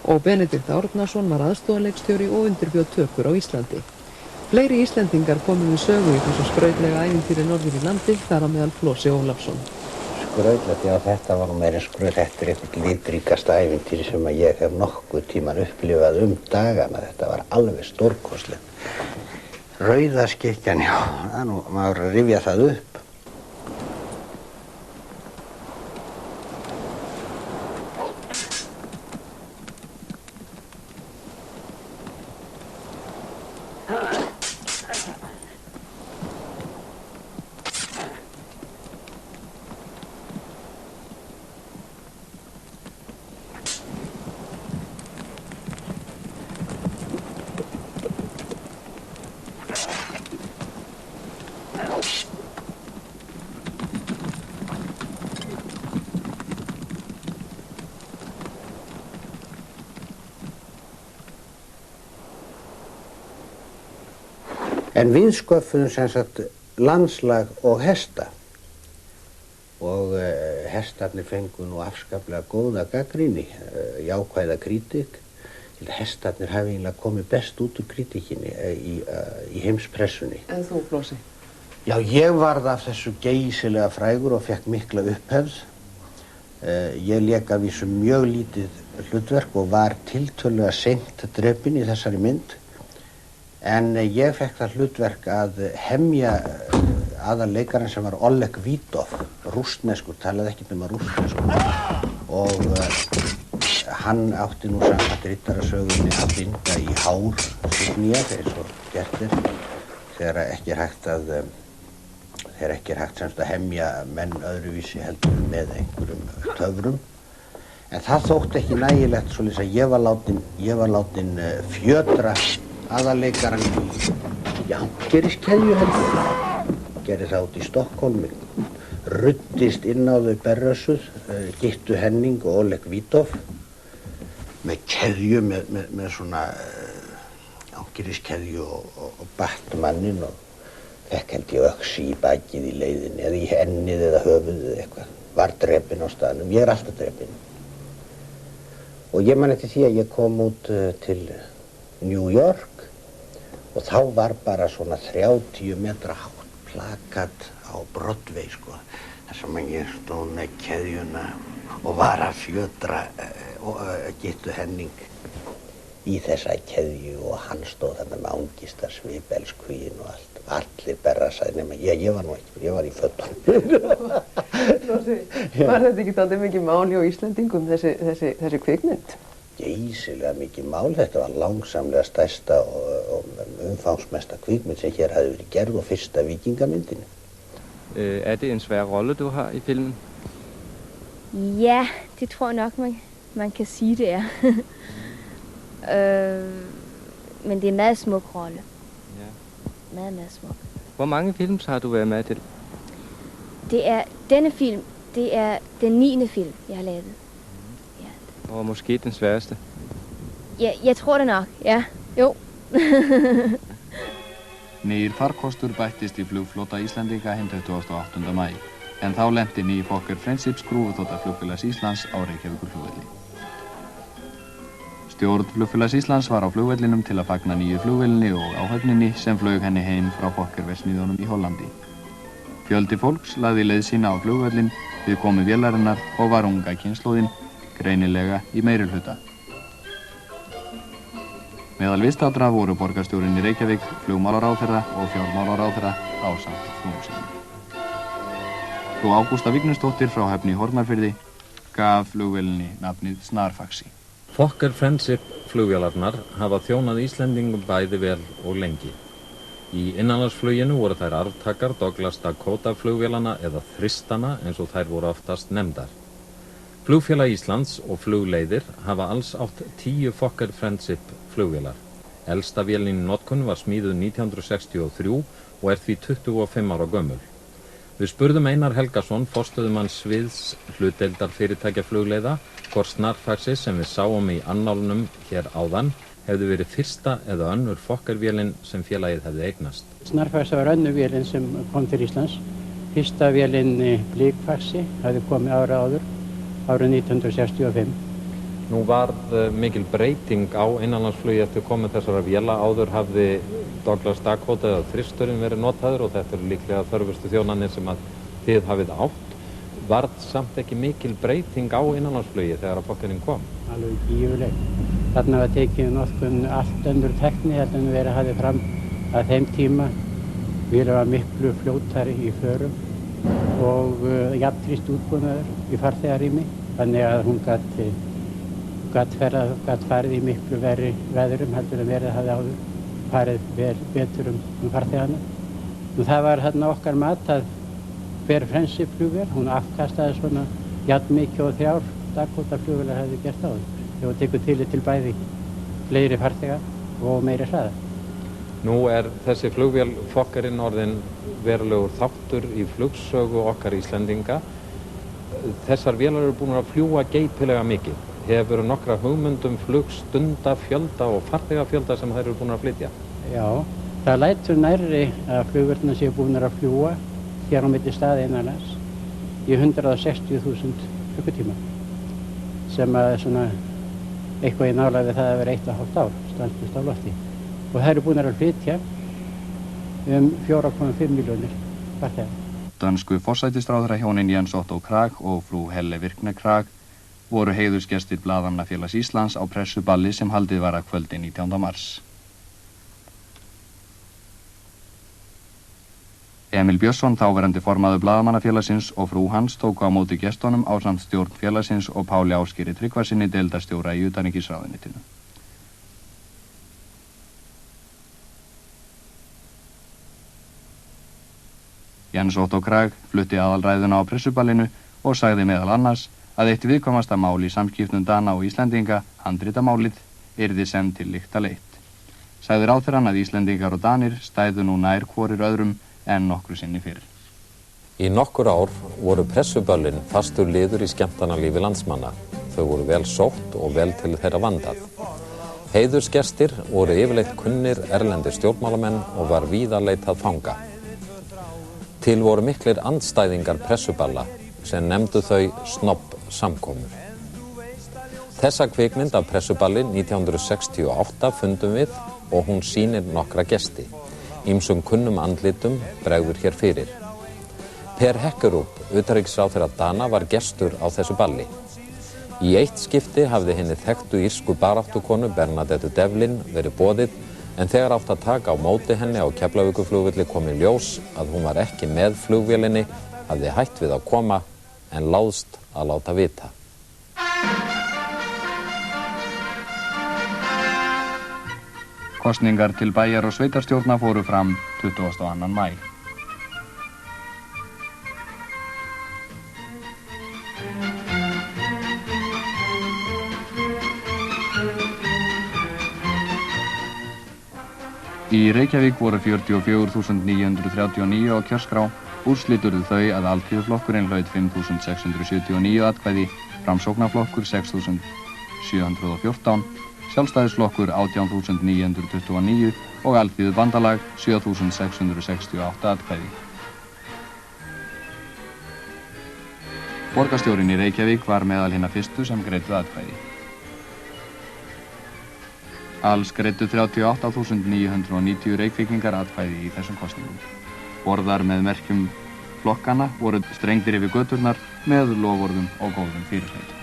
og Benedikt Árnason var aðstoðarleikstjóri og undirbjó tökur á Íslandi. Fleiri Íslendingar komu við sögu í þessu skrautlega ævintýri norður í landi, þar á meðal Flósi Ólafsson. Skrautlega, já, þetta var nú meira en skraut. Þetta er eitthvað litríkasta ævintýri sem að ég hef nokkuð tíman upplifað dagana. Þetta var alveg stórkostlegt. Rauða skikkjan, já, það nú, maður rifja það upp. En við sköffuðum sem sagt landslag og hesta og hestarnir fengu nú afskaplega góða gagnrýni, jákvæða krítik. Hestarnir hafi eiginlega komið best út úr krítikinni í heimspressunni. En þú, Flósi? Já, ég varð af þessu geysilega frægur og fekk mikla upphefð. Ég lék að vísu mjög lítið hlutverk og var tiltölulega seint drepinn í þessari mynd. En ég fekk það hlutverk að hemja aðalleikarinn sem var Oleg Vitov, rússneskur, talaði ekkert nema rússneskur. Og hann átti nú samkvæmt riddarasögunni að binda í hár Signýjar, eins og gert þegar ekki er hægt semst að hemja menn öðruvísi heldur með einhverjum töfrum. En það þótti ekki nægilegt, svoleiðis að ég var látin fjötra aðalleikarann í Angeriskeðju heldur. Gerði það út í Stokkólmi, ruddist inn á þau berrössuð, Gittu Henning og Oleg Vitov með keðju, með svona Angeriskeðju og batt manninn og fekk held ég öxi í bakið í leiðinni eða í ennið eða höfuðið eða eitthvað. Var drepinn á staðnum, ég er alltaf drepinn. Og ég man eftir því að ég kom út til New York og þá var bara svona 30 metra hátt plakat á Broadway, sko, þar sem ég stóð með keðjuna og var að fjötra Gittu Henning í þessa keðju og hann stóð þarna með angistar svipelskvíin og allt. Allir berrasæði nema ég var nú ekki, ég var í fötunum. Var þetta ekki dálítið mikið mál hjá Íslendingum, þessi kvikmynd? Geysilega mikið mál. Þetta var langsamlega stærsta og umfangsmesta kvikmynd sem hér hafði verið gerð og fyrsta vikingamyndin. Det en svær rolle, du har i filmen? Ja, det tror jeg nok, man kan sige, det er. Men det er en meget smuk rolle. Ja. Meget smuk. Hvor mange films har du været med til? Denne film, det er den 9. film, jeg har lavet. Ja. Og måske den sværeste? Ja, jeg tror det nok, ja. Jo. Nýr farkostur bættist í flugflota Íslendinga hinn 28. maí, en þá lenti ný Fokker Friendship skrúfuþota Flugfélags Íslands á Reykjavíkurflugvelli. Stjórn Flugfélags Íslands var á flugvellinum til að fagna nýju flugvélinni og áhöfninni sem flaug henni heim frá Fokker-versmiðjunum í Hollandi. Fjöldi fólks lagði leið sína á flugvellin við komu vélarinnar og var unga kynslóðin, greinilega í meirihluta. Meðal viðstaddra voru borgarstjórinn í Reykjavík, flugmálaráðherra og fjármálaráðherra ásamt frúm sinni. Frú Ágústa Vignisdóttir frá Höfn í Hornafirði gaf flugvélinni nafnið Snarfaxi. Fokker Friendship flugvélarnar hafa þjónað Íslendingum bæði vel og lengi. Í innanlandsfluginu voru þær arftakar Douglas Dakota flugvélana eða þristana eins og þær voru oftast nefndar. Flugfélag Íslands og flugleiðir hafa alls átt 10 Fokker Friendship flugvélar. Elsta vélin í notkun var smíðuð 1963 og er því 25 ára gömul. Við spurðum Einar Helgason, forstöðumann sviðs hlutdeildar fyrirtækja flugleiða, hvort Snarfaxi sem við sáum í annálunum hér áðan hefði verið fyrsta eða önnur Fokker-vélin sem félagið hefði eignast. Snarfaxi var önnur vélin sem kom til Íslands. Fyrsta vélin Blikfaxi hefði komið árið 1965. Nú var mikil breyting á innanlandsflugi eftir komið þessara véla. Áður hafði Douglas Dakota eða þristurinn verið notaður og þetta eru líklega þörfustu þjónanir sem að þið hafið átt. Varð samt ekki mikil breyting á innanlandsflugi þegar að Fokkerinn kom? Alveg gífurleg. Þarna var tekið notkun allt önnur tekni heldur en verið hafði fram að þeim tíma. Vélin var miklu fljótari í förum og jafnfríst útbúnaður í farþegarými. Þannig að hún gat farið í miklu verri veðrum heldur en verið hafði áður. Farið betur farþegana. Og það var hérna okkar mat að hver Friendship flugvél, hún afkastaði svona jafn mikið og 3 Dakota flugvélar hefði gert áður. Þegar tekur til bæði fleiri farþega og meiri hraða. Nú er þessi flugvél Fokkerinn orðin verulegur þáttur í flugsögu okkar Íslendinga. Þessar vélar eru búin að fljúga geypilega mikið. Hefur nokkra hugmyndum flugstunda fjölda og farþegafjölda sem þær eru búin að flytja? Já, Það lætur nærri að flugvörðuna séu búnar að fljúa hér á milli staði innanlands í 160.000 klukkutíma sem að svona eitthvað í nálægð við það að vera 1,5 ár stanslaust á lofti. Og það eru búnar að flytja 4,5 milljónir farþega. Dönsku forsætisráðherra hjónin Jens Otto Krag og frú Helle Virkner Krag voru heiðursgestir Blaðamannafélags Íslands á pressuballi sem haldið var að kvöldi 19. mars. Emil Björnsson, þáverandi formaður Blaðamannafélagsins og frú hans tóku á móti gestunum ásamt stjórn félagsins og Páli Ásgeiri Tryggvasyni, deildarstjóra í utanríkisráðuneytinu. Jens Otto Krag flutti aðalræðuna á pressuballinu og sagði meðal annars að eitt viðkomasta mál í samskiptum Dana og Íslendinga, handritamálið, yrði senn til lykta leitt. Sagði ráðherrann að Íslendingar og Danir stæðu nú nær hvorir öðrum en nokkru sinni fyrr. Í nokkur ár voru pressuböllin fastur liður í skemmtanalífi landsmanna. Þau voru vel sótt og vel til þeirra vandað. Heiðursgestir voru yfirleitt kunnir erlendir stjórnmálamenn og var víða leitað fanga. Til voru miklir andstæðingar pressuballa sem nefndu þau snobbsamkomur. Þessa kvikmynd af pressuballi 1968 fundum við og hún sýnir nokkra gesti. Ýmsum kunnum andlitum bregður hér fyrir. Per Hekkerup, utanríkisráðherra Dana, var gestur á þessu balli. Í eitt skipti hafði henni þekktu írsku baráttukonu Bernadette Devlin verið boðið, en þegar átt að taka á móti henni á Keflavíkurflugvelli kom í ljós að hún var ekki með flugvélinni, hafði hætt við að koma en láðst að láta vita. Kosningar til bæjar og sveitarstjórna fóru fram 22. mæ. Í Reykjavík voru 44.939 á kjörskrá. Úrslit urðu þau að Alþýðuflokkurinn hlaut 5.679 atkvæði, Framsóknarflokkur 6.714, Sjálfstæðisflokkur 18.929 og Alþýðubandalag 7.668 atkvæði. Borgarstjórinn í Reykjavík var meðal hinna fyrstu sem greiddu atkvæði. Alls greiddu 38.990 reykvíkingar atkvæði í þessum kosningum. Borðar með merkjum flokkana voru strengdir yfir göturnar með loforðum og góðum fyrirheit.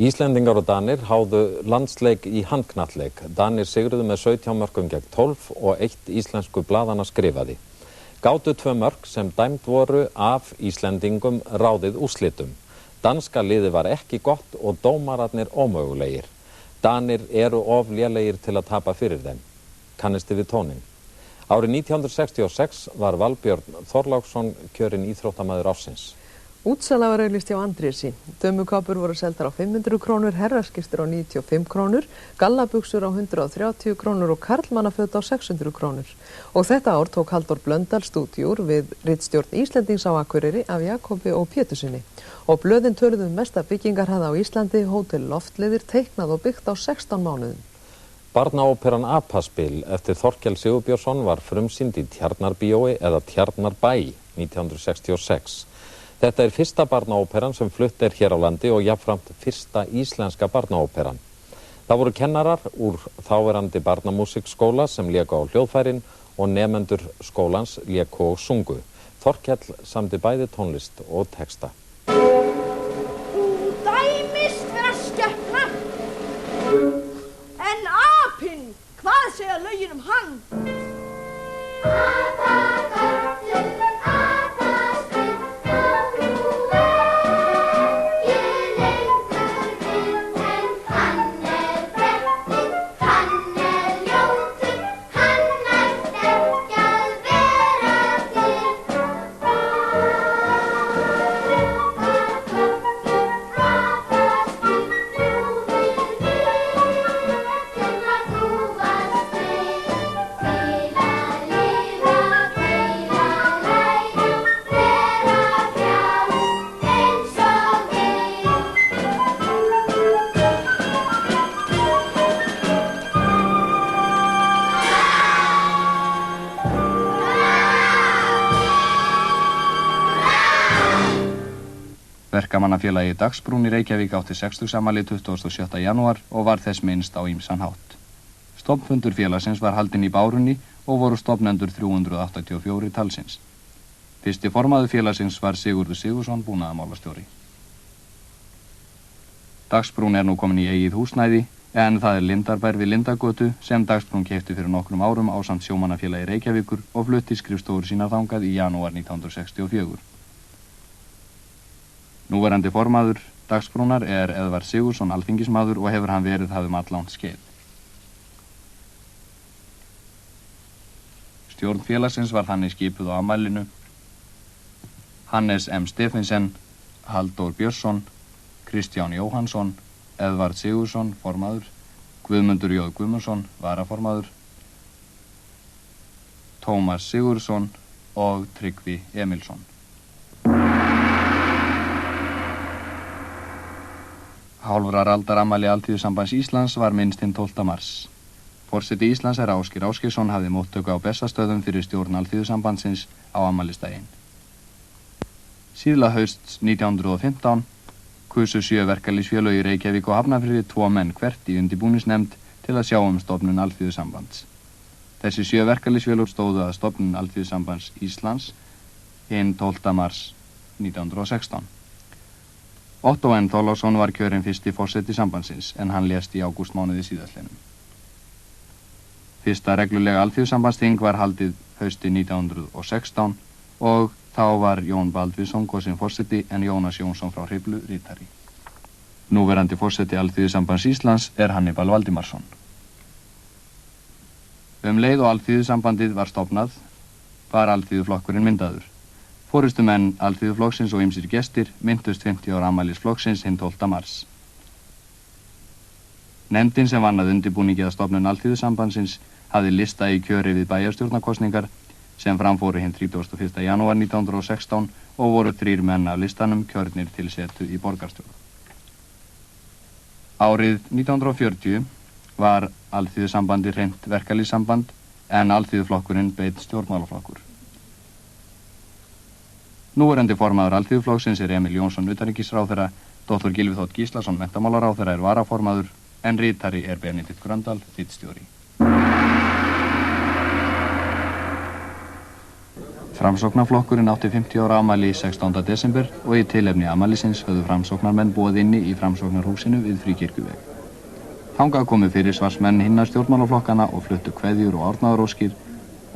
Íslendingar og Danir háðu landsleik í handknattleik. Danir sigruðu með 17 mörkum gegn 12 og 1 íslensku blaðana skrifaði. Gátu 2 mörk sem dæmd voru af Íslendingum ráðið úrslitum. Danska liði var ekki gott og dómararnir ómögulegir. Danir eru of lélegir til að tapa fyrir þeim. Kannisti við tónin. Árið 1966 var Valbjörn Þorláksson kjörinn íþróttamaður ársins. Útsala var auglýst hjá Andrési. Dömukápur voru seldar á 500 krónur, herraskistur á 95 krónur, gallabuxur á 130 krónur og karlmannaföt á 600 krónur. Og þetta ár tók Halldór Blöndal stúdíur við ritstjórn Íslendings á Akureyri af Jakobi og Pétursinni. Og blöðin töluðu mesta byggingarhæð á Íslandi, hótel Loftleiðir, teiknað og byggt á 16 mánuðum. Barnaóperan Apaspil eftir Þorkel Sigurbjörnsson var frumsýnd í Tjarnarbíói eða Tjarnarbæ 1966. Þetta er fyrsta barnaóperan sem flutt er hér á landi og jafnframt fyrsta íslenska barnaóperan. Það voru kennarar úr þáverandi barnamúsikskóla sem léku á hljóðfærin og nemendur skólans léku og sungu. Þorkell samdi bæði tónlist og texta. Þú dæmist vera skepna, en apinn, hvað segja lögin hann? Lifa Verkamannafélagi Dagsbrún í Reykjavík átti 60-afmæli 27. janúar og var þess minnst á ýmsan hátt. Stofnfundur félagsins var haldinn í Bárunni og voru stofnendur 384 talsins. Fyrsti formaður félagsins var Sigurður Sigurðsson, búnaðarmálastjóri. Dagsbrún nú komin í eigið húsnæði, en það Lindarbær við Lindagötu sem Dagsbrún keypti fyrir nokkrum árum ásamt sjómannafélagi Reykjavíkur og flutti skrifstofur sínar þangað í janúar 1964. Núverandi formaður Dagsbrúnar Eðvarð Sigurðsson alþingismaður og hefur hann verið það alllangt skeið. Stjórn félagsins var þannig skipuð á afmælinu Hannes M. Stephensen, Halldór Björnsson, Kristján Jóhannsson, Eðvarð Sigurðsson, formaður, Guðmundur J. Guðmundsson, varaformaður, Tómas Sigurðsson og Tryggvi Emilsson. Hálfrar aldar afmæli Alþýðusambands Íslands var minnst hinn 12. mars. Forseti Íslands Ásgeir Ásgeirsson hafði móttöku á Bessastöðum fyrir stjórn Alþýðusambandsins á afmælisdaginn. Síðla hausts 1915 kusu 7 verkalýðsfélög í Reykjavík og Hafnarfirði 2 menn hvert í undirbúningsnefnd til að sjá stofnun Alþýðusambands. Þessi 7 verkalýðsfélög stóðu að stofnun Alþýðusambands Íslands hinn 12. mars 1916. Otto N. Þorláksson var kjörinn fyrsti forseti sambandsins en hann lést í ágústmánuði síðastliðnum. Fyrsta reglulega Alþýðusambandsþing var haldið hausti 1916 og þá var Jón Baldvinsson kosinn forseti en Jónas Jónsson frá Hriflu ritari. Núverandi forseti Alþýðusambands Íslands Hannibal Valdimarsson. Leið og Alþýðusambandið var stofnað, var Alþýðuflokkurinn myndaður. Forystumenn Alþýðuflokksins og ýmsir gestir myndust 50 ára afmælis flokksins hinn 12. mars. Nefndin sem vann að undirbúningi að stofnun Alþýðusambandsins hafði lista í kjöri við bæjarstjórnarkosningar sem framfóru hinn 31. janúar 1916 og voru 3 menn af listanum kjörnir til setu í borgarstjórn. Árið 1940 var Alþýðusambandi hreint verkalýðssamband en Alþýðuflokkurinn beinn stjórnmálaflokkur. Núverandi formaður Alþýðuflokksins Emil Jónsson utanríkisráðherra, Dr. Gylfi Þ. Gíslason menntamálaráðherra varaformaður en ritari Benedikt Gröndal ritstjóri. Framsóknarflokkurinn átti 50 ára afmæli 16. desember og í tilefni afmælisins höfðu framsóknarmenn boðið inni í Framsóknarhúsinu við Fríkirkjuveg. Þangað komu fyrirsvarsmenn hinna stjórnmálaflokkana og fluttu kveðjur og árnaðaróskir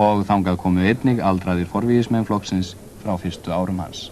og þangað komu einnig aldraðir forvígismenn flokksins frá fyrstu árum hans.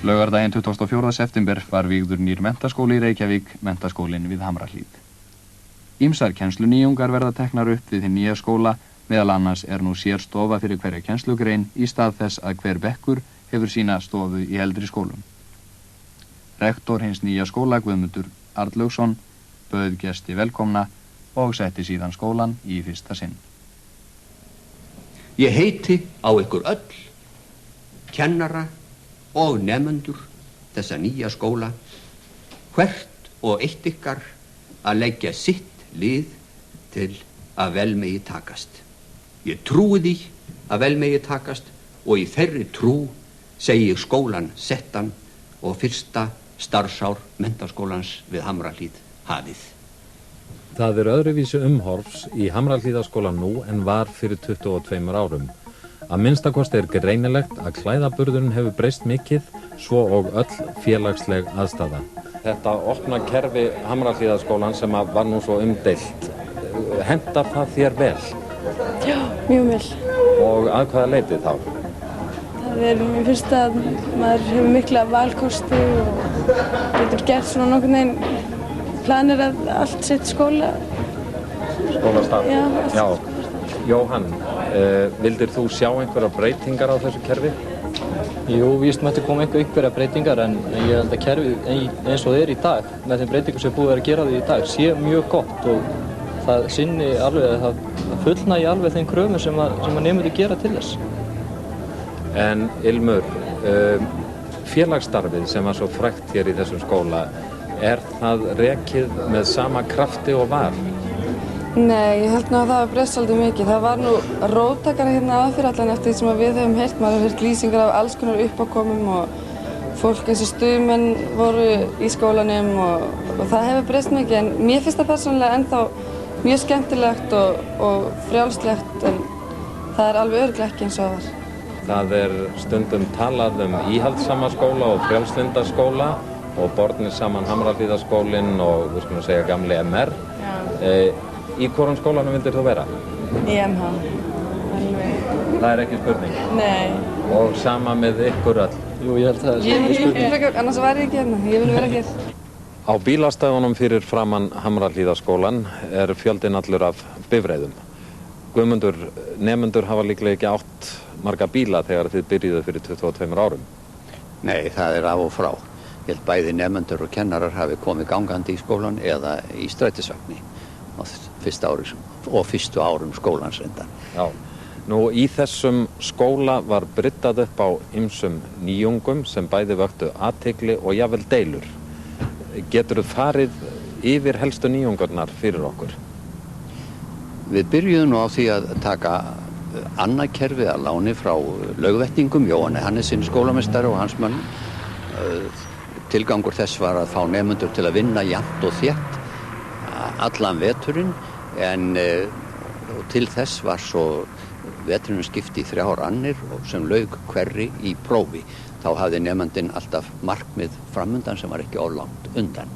Laugardaginn 24. september var vígður nýr menntaskóli í Reykjavík, menntaskólinn við Hamrahlíð. Ýmsar kennslunýjungar verða teknar upp við hinn nýja skóla, meðal annars nú sér stofa fyrir hverja kennslugrein í stað þess að hver bekkur hefur sína stofu í eldri skólum. Rektor hins nýja skóla, Guðmundur Arnlaugsson, bauð gesti velkomna og setti síðan skólan í fyrsta sinn. Ég heiti á ykkur öll, kennara og nemendur þessa nýja skóla, hvert og eitt ykkar að leggja sitt lið til að vel megi takast. Ég trúi því að vel megi takast og í þeirri trú segi ég skólan settan og fyrsta starfsár menntaskólans við Hamrahlíð hafið. Það öðruvísi umhorfs í Hamrahlíðaskóla nú en var fyrir 22 árum. Að minnstakosti greinilegt að klæðaburðurinn hefur breyst mikið, svo og öll félagsleg aðstaða. Þetta opna kerfi Hamrahlíðaskólan sem var nú svo umdeilt, hentar það þér vel? Já, mjög vel. Og að hvaða leyti þá? Það mér finnst að maður hefur mikla valkosti og getur gert svona nokkurn veginn planir að allt sitt skólastarf. Já, já. Jóhann, vildir þú sjá einhverja breytingar á þessu kerfi? Jú, víst mætti koma einhverja breytingar en ég held að kerfið eins og það í dag, með þeim breytingum sem búið að gera því í dag, sé mjög gott og það sinni alveg að það fullnægi alveg þeim kröfum sem að nemendur gera til þess. En Ilmur, félagsstarfið sem var svo frægt hér í þessum skóla, það rekið með sama krafti og var? Nei, ég held nú að það hafi breyst svolítið mikið. Það var nú róttakara hérna aðfyrir allan eftir því sem við höfum heyrt. Maður hefur heyrt lýsingar af alls konar uppákomum og fólk eins og stuðmenn voru í skólanum og það hefur breyst mikið. En mér finnst það persónulega ennþá mjög skemmtilegt og frjálslegt en það alveg örugglega ekki eins og það var. Það stundum talað íhaldssama skóla og frjálslynda skóla og bornir saman Hamrahlíðaskólinn og við skulum segja gamli MR. Í hvorum skólanum vildir þú vera? Í MH. Það ekki spurning? Nei. Og sama með ykkur öll? Jú, ég held það ekki spurning. Annars væri ég ekki hérna, ég vil vera hér. Á bílastæðunum fyrir framan Hamrahlíðaskólan fjöldinn allur af bifreiðum. Guðmundur, nemendur hafa líklega ekki átt marga bíla þegar þið byrjuðu fyrir 22 árum. Nei, það af og frá. Ég held bæði nemendur og kennarar hafi komið gangandi í skólan eða í strætisvagni á fyrstu árum skólans enda. Já, nú í þessum skóla var bryddað upp á ýmsum nýjungum sem bæði vöktu athygli og jafnvel deilur. Geturðu farið yfir helstu nýjungarnar fyrir okkur? Við byrjuðum nú á því að taka annað kerfið að láni frá lögvetningum, Jóhanni Hannessyni skólameistari og hans mönnum. Tilgangur þess var að fá nemendur til að vinna jafnt og þétt allan veturinn en til þess var svo veturinn skipt í 3 annir sem lauk hverri í prófi. Þá hafði nemandinn alltaf markmið framundan sem var ekki langt undan.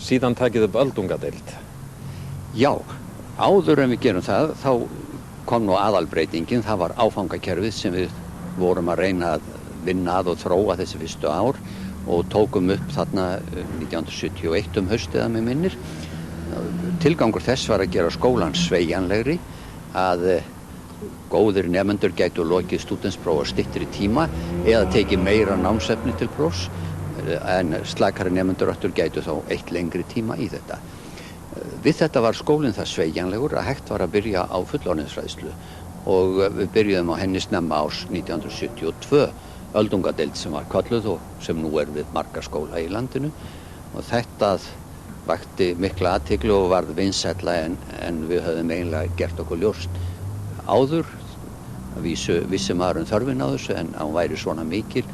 Síðan takið upp öldungadeild? Já, áður en við gerum það, þá kom nú aðalbreytingin, það var áfangakerfið sem við vorum að reyna að vinna að og þróa þessi fyrstu ár og tókum upp þarna 1971 haustið að mig minnir. Tilgangur þess var að gera skólan sveigjanlegri, að góðir nemendur gætu lokið stúdentspróf á styttri tíma eða tekið meira námsefni til prófs en slakari nemendur gætu þá eitt lengri tíma í þetta. Við þetta var skólinn það sveigjanlegur að hægt var að byrja á fullorðinsfræðslu og við byrjuðum á henni snemma árs 1972 öldungadeild sem var kölluð og sem nú við marga skóla í landinu og þetta vakti mikla athygli og varð vinsælla en við höfðum eiginlega gert okkur ljóst áður. Vissi maður þörfin á þessu en hún væri svona mikil,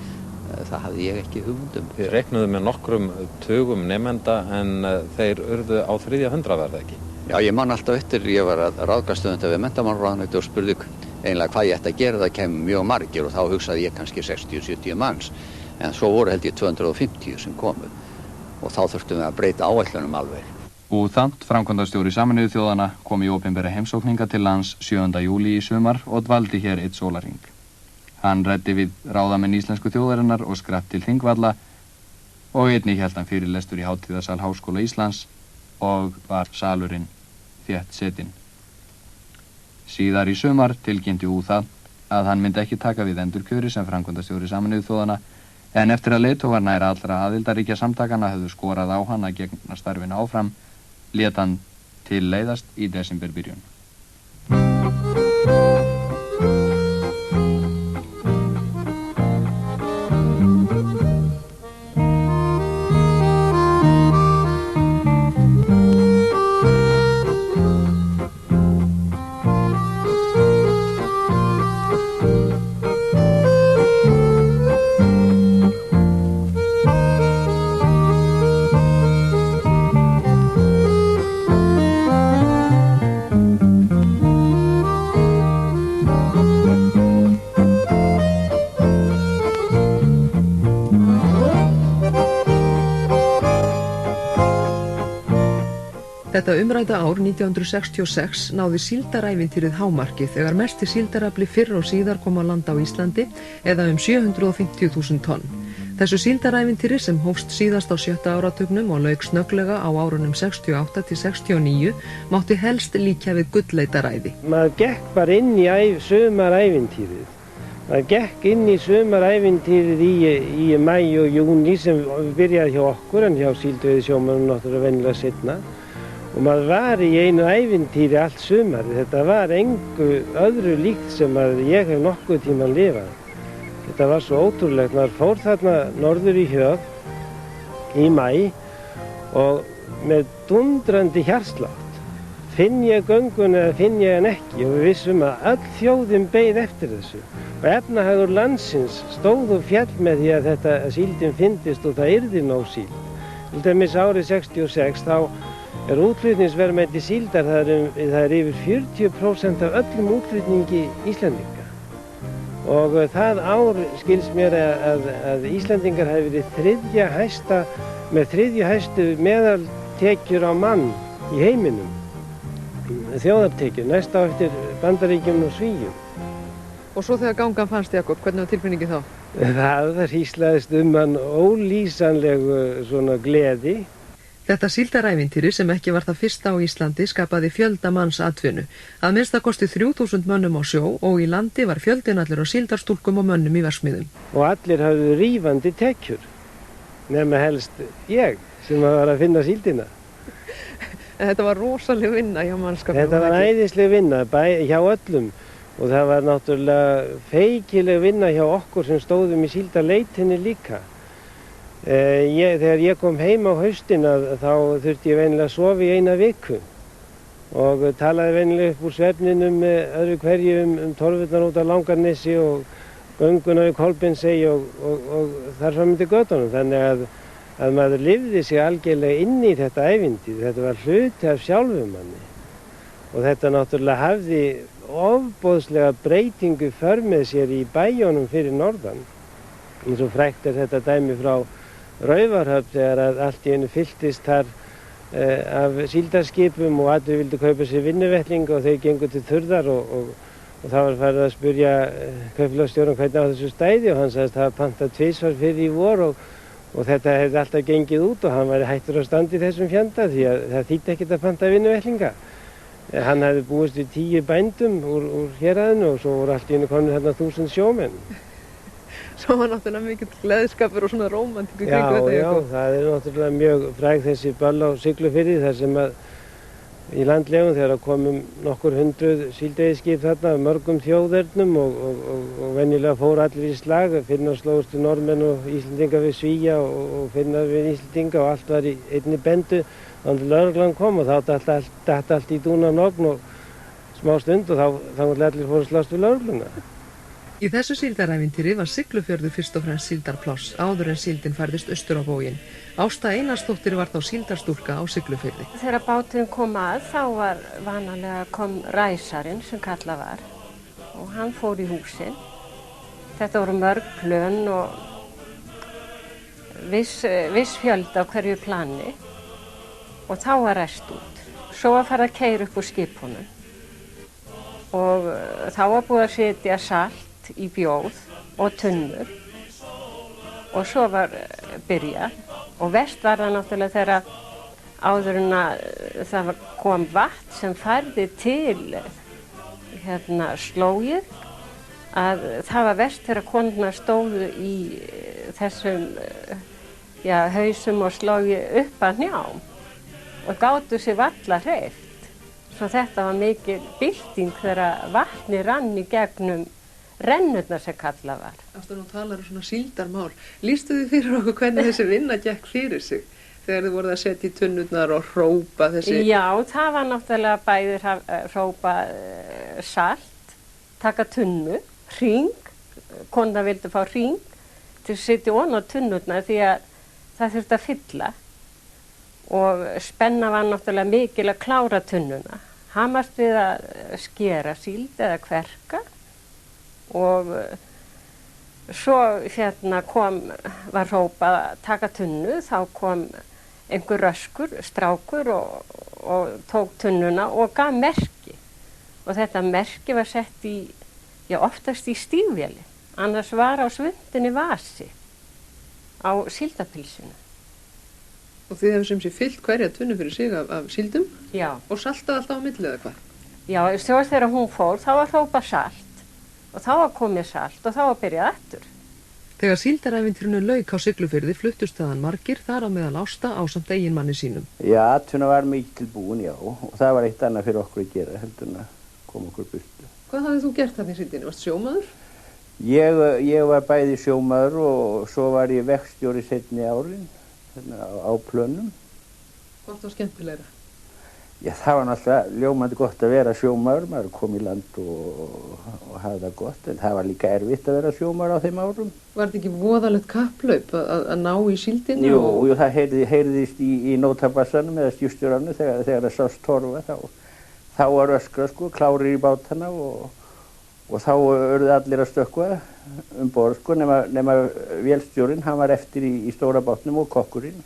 það hafði ég ekki hugmynd Þið reiknuðu með nokkrum tugum nemenda en þeir urðu á 300 verða ekki? Já, ég man alltaf eftir, ég var að ráðgast við menntamálaráðuneytið og spurði eiginlega hvað ég ætti að gera, það kemur mjög margir og þá hugsaði ég kannski 60-70 manns en svo voru held ég 250 sem komu og þá þurftum við að breyta áætlunum alveg. Úþant, framkvæmdastjóri Sameinuðu þjóðanna, kom í opinbera heimsókninga til lands 7. júlí í sumar og dvaldi hér 1 sólarhring. Hann ræddi við ráðamenn íslensku þjóðarinnar og skrapp til Þingvalla og einnig hélt hann fyrirlestur í Hátíðasal Háskóla Íslands og var salurinn þétt setinn. Síðar í sumar tilkynnti Úþant að hann myndi ekki taka við endurkjöri sem framkvæmdastjóri Sameinuðu þjóðanna en eftir að leiðtogar nær allra aðildarríkja samtakana höfðu skorað á hann að gegna starfinu áfram lét hann til leiðast í desemberbyrjun. Þetta umrædda ár 1966 náði síldarævintýrið hámarki þegar mesti síldarafli fyrr og síðar kom á land á Íslandi eða 750.000 tonn. Þessu síldarævintýri sem hófst síðast á 7. áratugnum og lauk snögglega á árunum 68 til 69 mátti helst líkja við gullleitaræði. Maður gekk bara inn í sumarævintýrið. Maður gekk inn í sumarævintýrið í maí og júní sem byrjaði hjá okkur en hjá síldveiðisjómönnum náttúrulega venjulega seinna. Og maður var í einu ævintýri allt sumarið. Þetta var engu öðru líkt sem ég hef nokkuð tímann lifað. Þetta var svo ótrúlegt. Maður fór þarna norður í Höf í maí og með dundrandi hjartslátt. Finn ég göngun eða finn ég hann ekki og við vissum að öll þjóðin beið eftir þessu. Og efnahagur landsins stóð og fjall með því að þetta síldin fyndist og það yrði nóg síld. Til dæmis árið 66 þá útflutningsverðmæti síldar, það er yfir 40% af öllum útflutningi Íslendinga. Og það ár skils mér að Íslendingar hafi verið þriðja hæstu meðaltekjur á mann í heiminum. Þjóðartekjur, næst á eftir Bandaríkjum og Svíum. Og svo þegar gangan fannst Jakob, hvernig var tilfinningi þá? Það hríslaðist hann ólýsanlegu svona gleði. Þetta síldarævintýri sem ekki var það fyrsta á Íslandi skapaði fjölda manns atvinnu. Að minnstakosti 3000 mönnum á sjó og í landi var fjöldinn allir á síldarstúlkum og mönnum í versmiðum. Og allir hafðu rífandi tekjur, nema helst ég sem var að finna síldina. En þetta var rosaleg vinna hjá mannskapnum. Þetta var æðisleg vinna hjá öllum og það var náttúrulega feikileg vinna hjá okkur sem stóðum í síldarleitinni líka. Þegar ég kom heim á haustin þá þurfti ég venjulega að sofa í eina viku og talaði venjulega upp úr svefninum öðru hverju 12 út á Langarnesi og gönguna við Kolbeinsey og þar fram undir götunum. Þannig að maður lifði sig algjörlega inn í þetta ævintýri. Þetta var hluti af sjálfum manni og þetta náttúrulega hafði ofboðslega breytingu för með sér í bæjónum fyrir norðan. Eins og frægt þetta dæmi frá Raufarhöfn þegar allt í einu fylltist þar af síldarskipum og allir vildu kaupa sér vinnuvettling og þau gengu til þurrðar og það var farið að spurja kaupfélagsstjórann hvernig á þessu stæði og hann sagðist að það pantað tvisvar fyrir í vor og þetta hefði alltaf gengið út og hann væri hættur að standa í þessum fjanda því að það þýddi ekkert að panta vinnuvettlinga. Hann hefði búist við 10 bændum úr héraðinu og svo voru allt í einu komnir þarna 1000 sjómenn. Svo var náttúrulega mikill gleðskapur og svona rómantíku kring þetta. Já, það er náttúrulega mjög fræg þessi böll á Siglufirði þar sem að í landlegum þegar komum nokkur 100 síldveiðiskip þarna af mörgum þjóðernum og venjulega fóru allir í slag. Finnar slóðust við Norðmenn og Íslendinga við Svíja og Finnar við Íslendinga og allt var í einni bendu. Þannig að lögreglan kom og þá datt allt í dúnarnogn og smá stund og þá allir fóru að slást við lögregluna. Í þessu síldarævintýri var Siglufjörður fyrst og fremst síldarpláss áður en síldin færðist austur á bóginn. Ásta Einarsdóttir var þá síldarstúlka á Siglufirði. Þegar báturinn kom að þá var vanalega kom ræsarinn sem kallað var og hann fór í húsin. Þetta voru mörg plön og viss fjölda á hverju plani og þá var ræst út. Svo var farið að keyra upp úr skipunum og þá var búið að setja salt í bjóð og tunnur og svo var byrjað og verst var það náttúrulega þegar áður en að það kom vatn sem færði til slógið að það var verst þegar konurnar stóðu í þessum hausum og slógi upp að njám og gátu sig varla hreyft. Svo þetta var mikil bylting þegar vatni rann í gegnum rennurnar sem kallað var. Ástu nú talar svona síldarmál. Lýstu þið fyrir okkur hvernig þessi vinna gekk fyrir sig þegar þið voruð að setja í tunnurnar og hrópa þessi? Já, það var náttúrulega bæðir hrópa salt, taka tunnu, hring, konan vildi fá hring til að setja ofan á tunnurnar því að það þurfti að fylla og spenna var náttúrulega mikil að klára tunnuna. Hamast við að skera síld eða kverka og svo var hrópað að taka tunnu, þá kom einhver röskur, strákur og og tók tunnuna og gaf merki. Og þetta merki var sett í, oftast í stígvéli. Annars var á svundinni vasi á síldapilsinu. Og þið hefur sem sé fyllt hverja tunnu fyrir sig af síldum? Já. Og saltað alltaf á milli eða hvað? Já, svo þegar hún fór, þá var hrópað salt og þá var komið salt og þá var byrjað aftur. Þegar síldarævintýrinu lauk á Siglufirði fluttust þaðan margir þar á meðal Ásta ásamt eiginmanni sínum. Já, atvinna var mikið tilbúin, já, og það var eitt annað fyrir okkur að gera heldur en að koma okkur burtu. Hvað hafðið þú gert þarna í síldinni? Varst sjómaður? Ég var bæði sjómaður og svo var ég verkstjóri seinni árin á plönum. Hvort var skemmtilegra? Já, það var náttúrulega ljómandi gott að vera sjómaður, maður kom í land og hafði það gott, en það var líka erfitt að vera sjómaður á þeim árum. Var þetta ekki voðalegt kapplaup að ná í síldinu? Jú, það heyrðist í nótabassanum eða stjúrstjóranum þegar það sást torfa, þá var öskra sko, klárir í bátana og þá urðu allir að stökkva borð sko, nema vélstjórinn, hann var eftir í stóra bátnum og kokkurinn.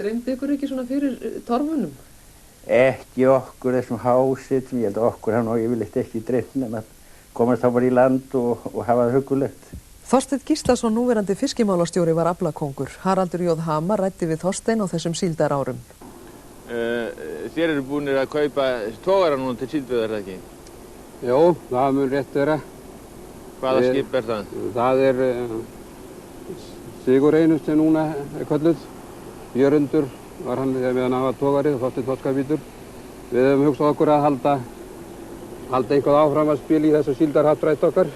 Dreymdi ykkur ekki svona fyrir torfunum? Ekki okkur þessum hásið sem ég held að okkur hann og ég vil ekki dreymt nema að komast þá bara í land og hafa það huggulegt. Þorsteinn Gíslason, núverandi fiskimálastjóri, var aflakóngur. Haraldur J. Hamar ræddi við Þorsteinn á þessum síldarárum. Þér eru búinir að kaupa togara núna til síldveiðar, ekki? Jó, það mun rétt vera. Hvaða skip er það? Það er Sigureinus sem núna er kölluð. Jörundur var hann meðan hann var togarið, Þorsteinn Þorskabítur. Við höfum hugsað okkur að halda eitthvað áfram að spila í þessu síldarhappdrætti okkar.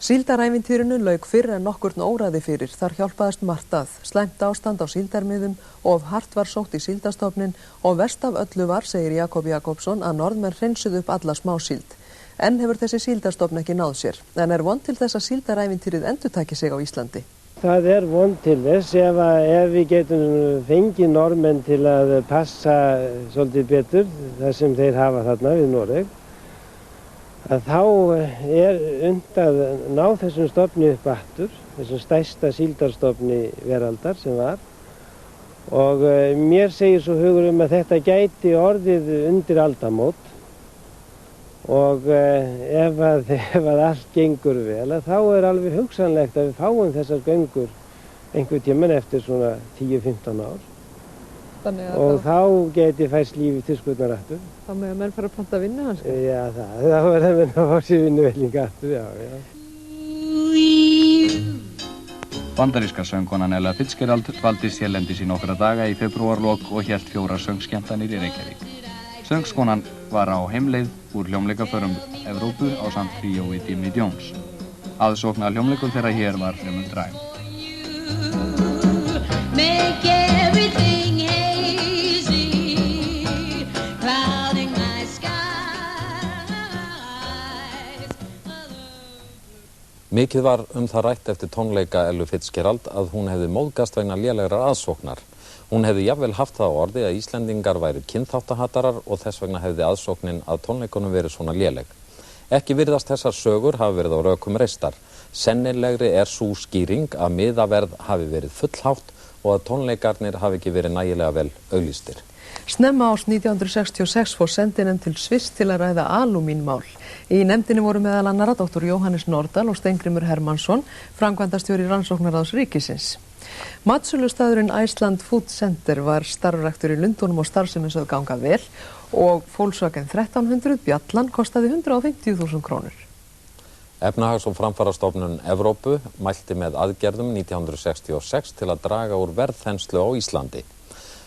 Síldarævintýrinu lauk fyrr en nokkurn óræði fyrir. Þar hjálpaðist margt að. Slæmt ástand á síldarmiðum, of hart var sótt í síldastofnin og verst af öllu var, segir Jakob Jakobsson, að norðmenn hreinsuðu upp alla smásíld. Enn hefur þessi síldarstofn ekki náð sér, en er von til þess að síldarævintýrið endurtaki sig á Íslandi. Það er von til þess ef við getum fengið norðmenn til að passa svolítið betur það sem þeir hafa þarna við Noreg, að þá er unnt að ná þessum stofni upp aftur, þessum stærsta síldarstofni veraldar sem var. Og mér segir svo hugur að þetta gæti orðið undir aldamót og ef að allt gengur vel, þá er alveg hugsanlegt að við fáum þessar göngur einhver tíman eftir svona 10-15 ár. Og þá geti fæst lífið til skutnar aftur. Þá með að menn fara að planta vinnu hans? Já, þá verður að menn að fá sér vinnuvellinga aftur, já. Bandaríska söngkonan Ella Fitzgerald dvaldist hérlendis í nokkra daga í febrúarlok og hélt 4 söngskemmtanir í Reykjavík. Söngskonan var á heimleið úr hljómleikaförum Evrópu ásamt tríói Jimmy Jones. Aðsókn að hljómleikum þeirra hér var fremur dræm. Mikið var það rætt eftir tónleika Ellu Fitzgerald að hún hefði móðgast vegna lélegrar aðsóknar. Hún hefði jafnvel haft það á orði að Íslendingar væru kynþáttahatarar og þess vegna hefði aðsóknin að tónleikunum verið svona léleg. Ekki virðast þessar sögur hafi verið á rökum reistar. Sennilegri er sú skýring að miðaverð hafi verið fullhátt og að tónleikarnir hafi ekki verið nægilega vel auglýstir. Snemma árs 1966 fór sendinefnd til Sviss til að ræða alúmínmál. Í nefndinni voru meðal annarra Dr. Jóhannes Nordal og Steingrímur Hermannsson, framkvæmdastjóri Rannsóknaráðs ríkisins. Matsölustaðurinn Iceland Food Center var starfræktur í Lundúnum og starfsemin sögð ganga vel og Volkswagen 1300 Bjallan kostaði 150.000 krónur. Efnahags- og framfarastofnun Evrópu mælti með aðgerðum 1966 til að draga úr verðþenslu á Íslandi.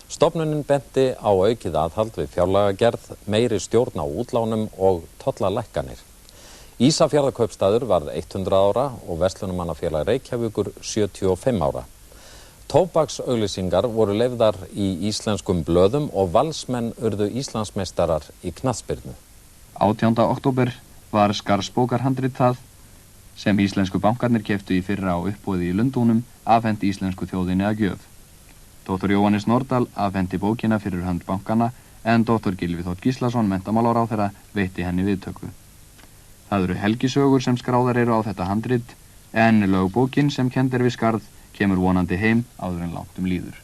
Stofnunin benti á aukið aðhald við fjárlagagerð, meiri stjórn á útlánum og tollalækkanir. Ísafjarðarkaupstaður varð 100 ára og Verslunarmannafélag Reykjavíkur 75 ára. Tóbaksauglýsingar voru leyfðar í íslenskum blöðum og Valsmenn urðu Íslandsmeistarar í knattspyrnu. 18. október var Skarðsbókarhandritað sem íslensku bankarnir keyptu í fyrra á uppboði í Lundúnum afhent íslensku þjóðinni að gjöf. Dr. Jóhannes Nordal afhenti bókina fyrir hönd bankana en Dr. Gylfi Þ. Gíslason, menntamálaráðherra, veitti henni viðtöku. Það eru helgisögur sem skráðar eru á þetta handrit en lögbókin sem kennd er við Skarð kemur vonandi heim áður en langt líður.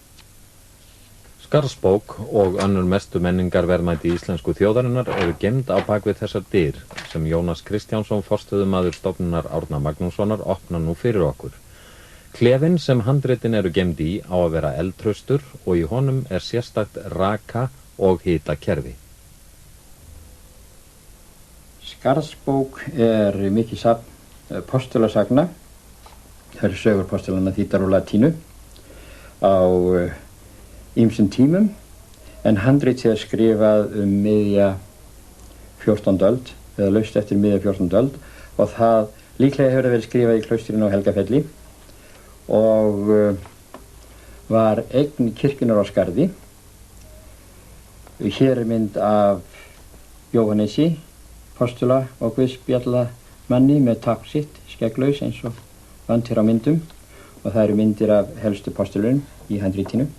Skarðsbók og önnur mestu menningarverðmæti íslensku þjóðarinnar eru geymd á bakvið þessar dyr sem Jónas Kristjánsson, forstöðumaður stofnunar Árna Magnússonar, opna nú fyrir okkur. Klefinn sem handritin eru geymd í á að vera eldhraustur og í honum er sérstakt raka- og hitakerfi. Skarðsbók er mikið safn postulasagna. Það eru sögur postulanna þýddar úr latínu á ýmsum tímum, en handritið er skrifað miðja 14. öld, eða laust eftir miðja 14. öld, og það líklega hefur verið skrifað í klaustrinu á Helgafelli og var eign kirkjunnar á Skarði. Hér er mynd af Jóhannesi, postula og guðspjallamanni með tákn sitt, skegglaus eins og vant hér á myndum, og það eru myndir af helstu postulunum í handritinu.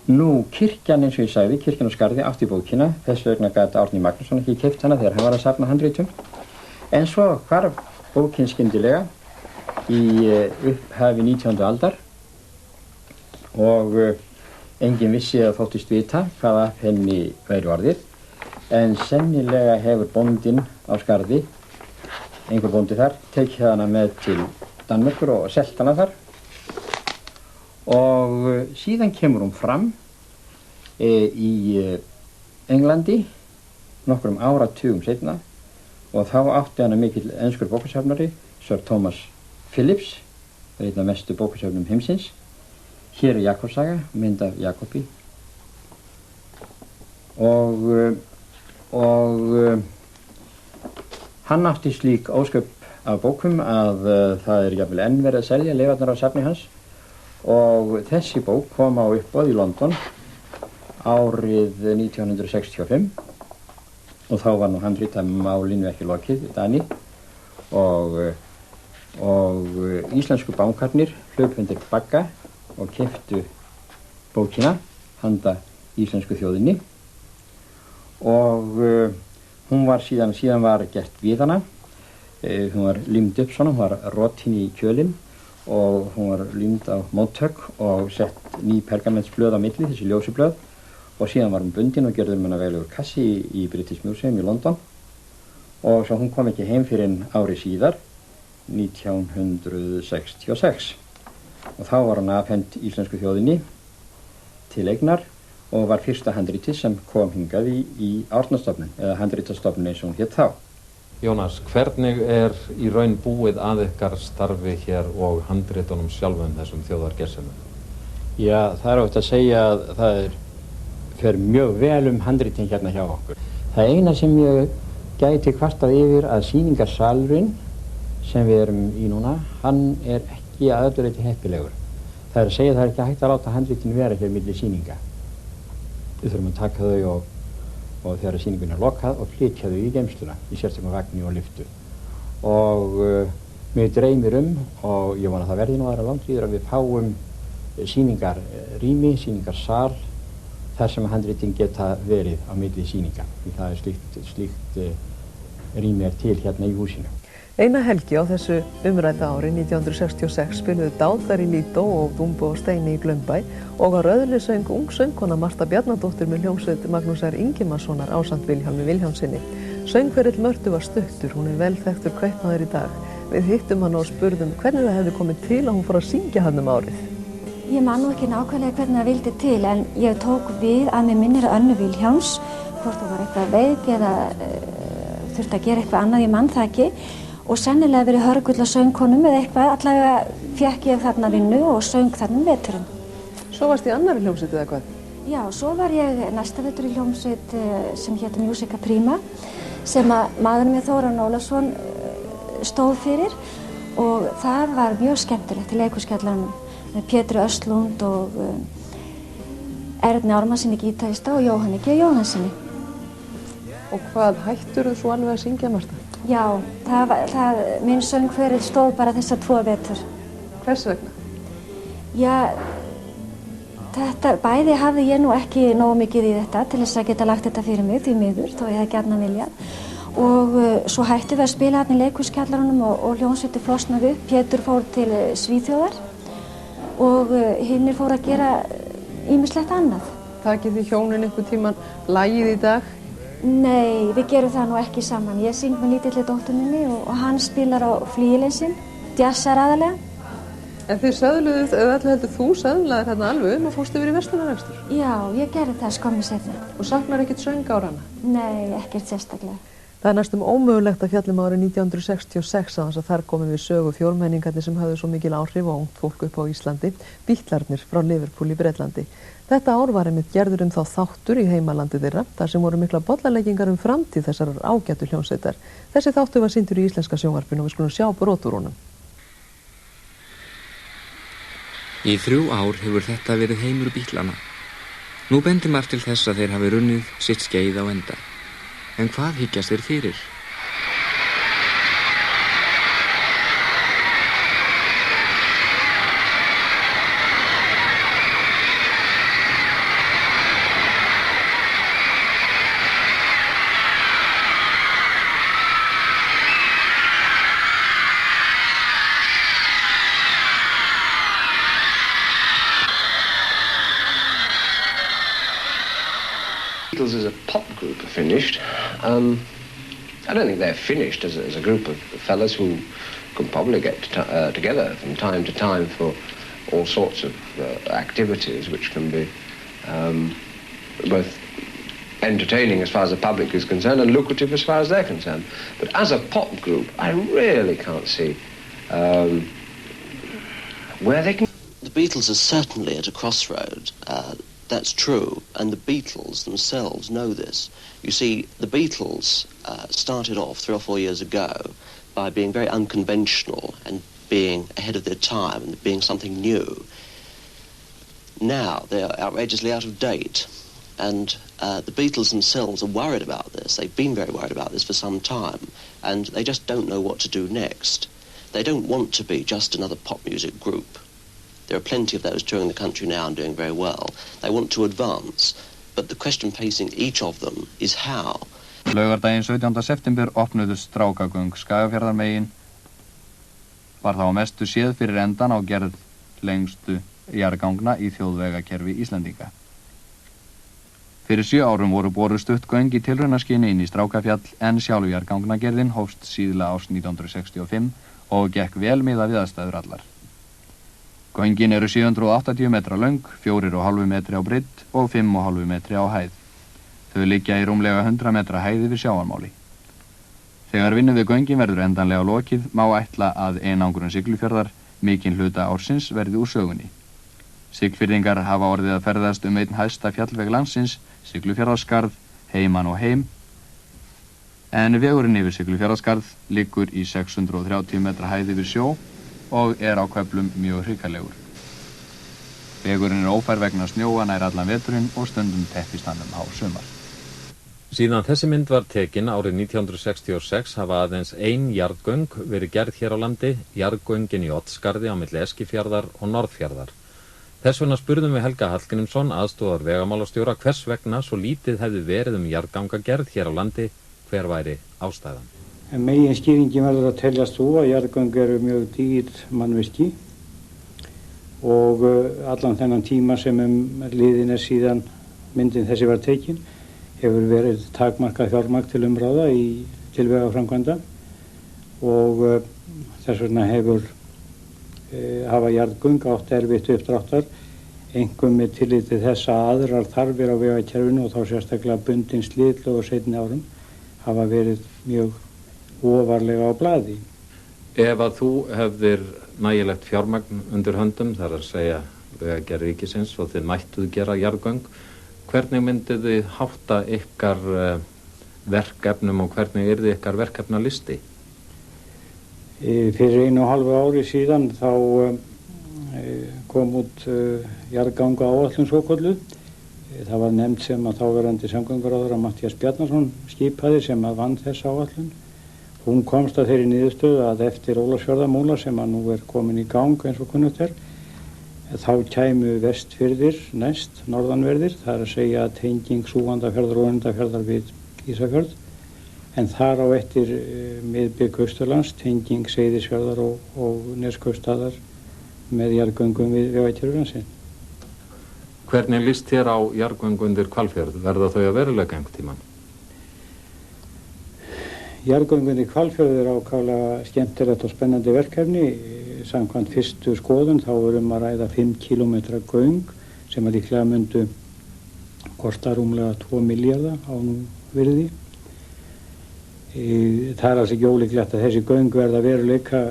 Nú, kirkjan eins og ég sagði, kirkjan á Skarði átti bókina, þess vegna gat Árni Magnússon ekki keypt hana þegar hann var að safna handritum. En svo hvarf bókin skyndilega í upphafi 19. aldar og enginn vissi eða þóttist vita hvað af henni væri orðið, en sennilega hefur bóndinn á Skarði, einhver bóndi þar, tekið hana með til Danmerkur og selt hana þar. Og síðan kemur hún fram í Englandi nokkrum áratugum seinna og þá átti hana mikill enskur bókasafnari, Sir Thomas Phillips, einn af mestu bókasafnum heimsins. Hér er Jakobssaga, mynd af Jakobi. Og hann átti slík ósköp af bókum að það er jafnvel enn verið að selja leifarnar á safni hans. Og þessi bók kom á uppboð í London árið 1965 og þá var nú handritamálinu ekki lokið í Dani og íslensku bankarnir hlaupu undir bagga og keyptu bókina handa íslensku þjóðinni og hún var síðan var gert við hana, hún var límd upp svona, hún var rotin í kjölinn og hún var límd á móttökk og sett ný pergamentsblöð á milli, þessi ljósublöð, og síðan var hún bundin og gjörður með hana veglegur kassi í British Museum í London og svo hún kom ekki heim fyrir en ári síðar, 1966, og þá var hún afhent íslensku þjóðinni til eignar og var fyrsta handritið sem kom hingað í Árnastofnun, eða handritastofnun eins og hún hét þá. Jónas, hvernig er í raun búið að ykkar starfi hér og handritunum sjálfum þessum þjóðargersemum? Já, það er átt að segja að það fer mjög vel handritin hérna hjá okkur. Það eina sem ég gæti kvartað yfir að sýningarsalurinn sem við erum í núna, hann er ekki að öllu leyti heppilegur. Það er að segja að það er ekki hægt að láta handritin vera hér milli sýninga. Við þurfum að taka þau og þegar sýningun er lokað og flytja þau í geymsluna í sérstökum vagni og lyftu. Og mér dreymir og ég vona að það verði nú aðra langt líður að við fáum sýningarrými, sýningarsal þar sem handritin geta verið á milli sýninga. Því það er slíkt rými er til hérna í húsinu. Eina helgi á þessu umrædda ári 1966 spiluðu Dátar í Lító og Dumbo og Steini í Glaumbæ og á röðli söng ung söngkona Marta Bjarnadóttir með hljómsveit Magnúsar Ingimarssonar ásamt Vilhjálmi Vilhjálmssyni. Söngferill Mörtu var stuttur, hún er vel þekktur kaupmaður í dag. Við hittum hana og spurðum hvernig það hefði komið til að hún fór að syngja hann árið. Ég man nú ekki nákvæmlega hvernig það vildi til, en ég tók við að mig minnir að Önnu Vilhjálms, hvort það var eitthvað veik eða þurfti að gera eitthvað annað, ég man það ekki. Og sennilega verið hörgull á söngkonum eða eitthvað, allavega fekk ég þarna vinnu og söng þarna veturinn. Svo varst í annarri hljómsveit eða hvað? Já, svo var ég næsta vetur í hljómsveit sem hét Musica Prima, sem að maðurinn með Þóran Ólafsson stóð fyrir og það var mjög skemmtilegt í leikhúskjallaranum með Pétri Östlund og Erni Ármannsinni gítarista og Jóhanni G. Jóhannsinni. Og hvað hætturðu svo alveg að syngja, Marta? Já, minn söngferill stóð bara þessa 2 vetur. Hvers vegna? Já, bæði hafði ég nú ekki nógu mikið í þetta til þess að geta lagt þetta fyrir mig, því miður, þó ég hef gjarnan viljað. Og svo hættum við að spila hérna í leikhúskjallaranum og hljómsveitin flosnaði upp. Pétur fór til Svíþjóðar og hinnir fór að gera ýmislegt annað. takið þið hjónin einhvern tíman lagið í dag? Nei, við gerum það nú ekki saman. Ég syng með lítilli dóttur minni og hann spilar á flíilinn sinn, jazzar aðalega. En þið söðluðuð, eða allir heldur þú söðlaðir hérna alveg og fórstu yfir í verslunarrekstur? Já, ég gerði það skömmu seinna. Og saknar ekkert söngárana? Nei, ekkert sérstaklega. Það er næstum ómögulegt að fjalla árið 1966 að þar komum við sögu fjórmenningarnir sem hafðu svo mikil áhrif á ungt fólk upp á Íslandi, Bítlarnir frá Liverpool í Bretlandi. Þetta ár var einmitt gerður þá þáttur í heimalandi þeirra, þar sem voru mikla bollaleggingar framtíð þessarar ágætu hljómsveitar. Þessi þáttur var sýndur í íslenska sjónvarpinu og við skulum sjá brot úr honum. Í 3 ár hefur þetta verið heimur Bítlana. Nú bendir margt til þess að þeir hafi runnið sitt skeið á enda. En hvað hyggjast þeir fyrir? Beatles as a pop group are finished. I don't think they're finished as a group of fellas who can probably get together from time to time for all sorts of activities which can be both entertaining as far as the public is concerned and lucrative as far as they're concerned. But as a pop group, I really can't see where they can... The Beatles are certainly at a crossroad. That's true, and the Beatles themselves know this. You see, the Beatles started off 3 or 4 years ago by being very unconventional and being ahead of their time and being something new. Now they're outrageously out of date, and the Beatles themselves are worried about this. They've been very worried about this for some time, and they just don't know what to do next. They don't want to be just another pop music group. There are plenty of those touring the country now and doing very well. They want to advance, but the question facing each of them is how. Laugardaginn 17. september opnuðust strákagöng Skagafjarðarmegin. Var þá mestu séð fyrir endan á gerð lengstu jarðgangna í þjóðvegakerfi Íslendinga. Fyrir 7 árum voru boruð stutt göng í tilraunaskyni inn í Strákafjall en sjálf jarðgangnagerðin hófst síðla árs 1965 og gekk vel miðað við aðstæður allar. Göngin eru 780 metra löng, 4,5 metri á breidd og 5,5 metri á hæð. Þau liggja í rúmlega 100 metra hæð yfir sjávarmáli. Þegar vinnu við göngin verður endanlega lokið, má ætla að einangrun Siglufjarðar, mikinn hluta ársins, verði úr sögunni. Siglfirðingar hafa orðið að ferðast einn hæsta fjallveg landsins, Siglufjarðarskarð, heiman og heim, en vegurinn yfir Siglufjarðarskarð liggur í 630 metra hæð yfir sjó og á köflum mjög hrikalegur. Vegurinn ófær vegna snjóa nær allan veturinn og stundum teppist hann hár sumar. Síðan þessi mynd var tekin árið 1966 hafa aðeins 1 jarðgöng verið gerð hér á landi, jarðgöngin í Oddsskarði á milli Eskifjarðar og Norðfjarðar. Þess vegna spurðum við Helga Hallgrímsson, aðstoðar vegamálastjóra, hvers vegna svo lítið hefði verið jarðgangagerð hér á landi, hver væri ástæðan. Megin skýringin verður að teljast þú að jarðgöng eru mjög dýr mannvirki og allan þennan tíma sem liðin síðan myndin þessi var tekin hefur verið takmarkað fjármagn til umráða til vegaframkvæmda og þess vegna hafa jarðgöng átt erfitt uppdráttar, einkum með tillit til þess að aðrar þarfir á vegakerfinu og þá sérstaklega bundin slitlög og seinni árum hafa verið mjög ofarlega á blaði. Ef að þú hefðir nægilegt fjármagn undir höndum, þar að segja vegagerð ríkisins og þið mættuð gera jarðgöng, hvernig myndið þið hátta ykkar verkefnum og hvernig yrði ykkar verkefnalisti? Fyrir 1,5 ári síðan þá kom út jarðganga áætlun svokölluð. Það var nefnd sem að þáverandi samgönguráðherra Matthías Bjarnason skipaði sem að vann þessa áætlun. Hún komst að þeirri niðurstöðu að eftir Ólafsfjarðarmúla sem að nú komin í gang eins og kunnugt þá kæmu Vestfirðir næst, norðanverðir, það að segja tenging Súgandafjarðar og Önundarfjarðar við Ísafjörð, en þar á eftir miðbik Austurlands, tenging Seyðisfjarðar og Neskaupstaðar með jarðgöngum við vegakerfi landsins. Hvernig líst þér á jarðgöng undir Hvalfjörð? Verða þau að veruleika einhvern tímann? Jarðgöng undir Hvalfjörð er ákaflega skemmtilegt og spennandi verkefni. Samkvæmt fyrstu skoðun þá að ræða 5 kilometra göng sem að líklega myndu kosta rúmlega 2 milljarða á nú virði. Það er alls ekki ólíklegt að þessi göng verða veruleika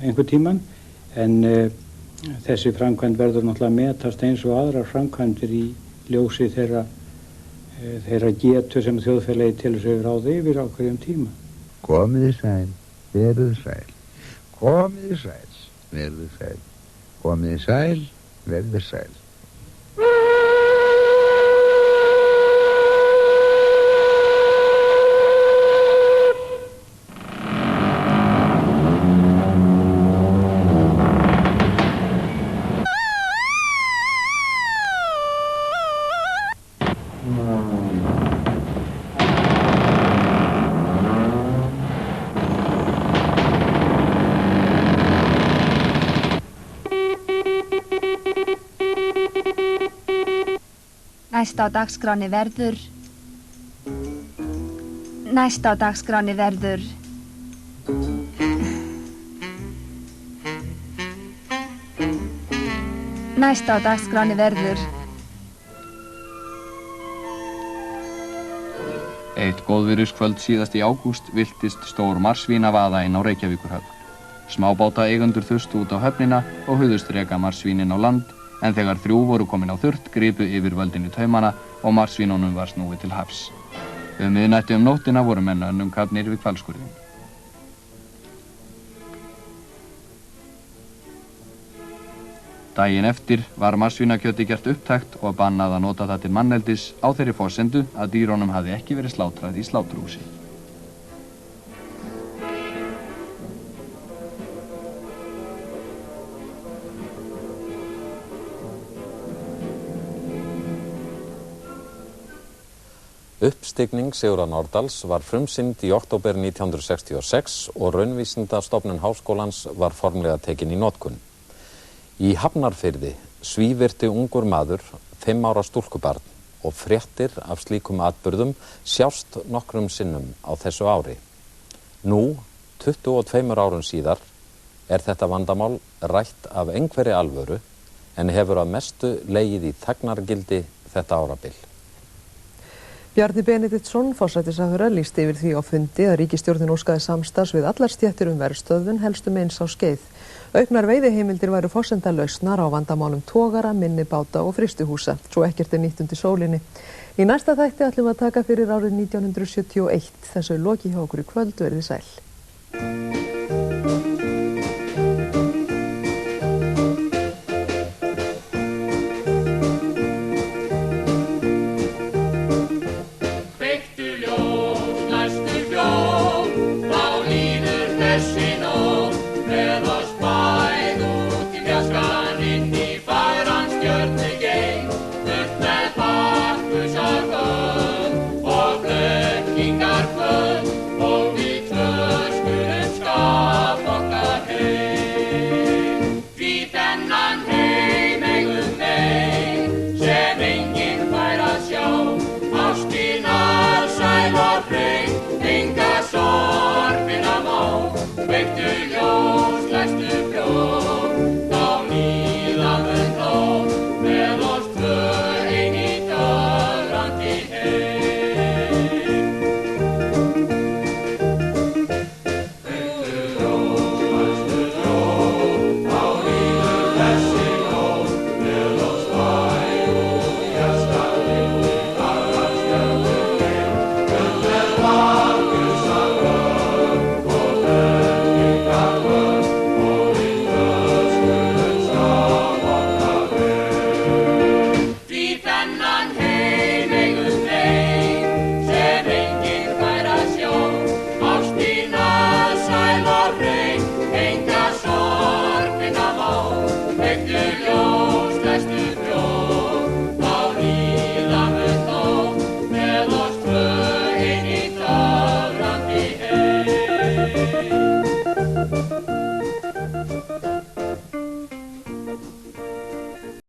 einhvern tímann, en þessi framkvæmd verður náttúrulega að metast eins og aðrar framkvæmdir í ljósi þeirra getu sem þjóðfélagi til þess að ráða yfir á hverjum tíma. Komiði sæl, verið sæl. Komiði sæl, verið sæl. Komiði sæl, verið sæl. Næst á dagskráni verður Næst á dagskráni verður Næst á dagskráni verður Eitt góðviðriskvöld síðast í ágúst viltist stór marsvínavaða inn á Reykjavíkurhöfn. Smábáta eigendur þustu út á höfnina og hugðust reka marsvínin á land, en þegar 3 voru komin á þurrt gripu yfirvöldin í taumana og marsvínunum var snúið til hafs. Miðnætti nóttina voru menn önnum kafnir við Hvalskurðinn. Daginn eftir var marsvínakjöti gert upptækt og bannað að nota það til manneldis á þeirri forsendu að dýrunum hafði ekki verið slátrað í sláturhúsi. Uppstigning Sigurðar Nordals var frumsýnd í október 1966 og Raunvísindastofnun Háskólans var formlega tekin í notkun. Í Hafnarfirði svívirti ungur maður, 5 ára stúlkubarn, og fréttir af slíkum atburðum sjást nokkrum sinnum á þessu ári. Nú, 22 árum síðar, er þetta vandamál rætt af einhverri alvöru en hefur að mestu legið í þagnargildi þetta árabil. Bjarni Benediktsson, forsætisráðherra, lýsti yfir því á fundi að ríkisstjórnin óskaði samstarfs við allar stéttir verðstöðvun helstum eins á skeið. Auknar veiðiheimildir væru forsenda lausnar á vandamálum togara, minni báta og frystuhúsa, svo ekkert nýtt undir sólinni. Í næsta þætti ætlum við að taka fyrir árið 1971. Þessu loki hjá okkur í kvöld, verið sæl.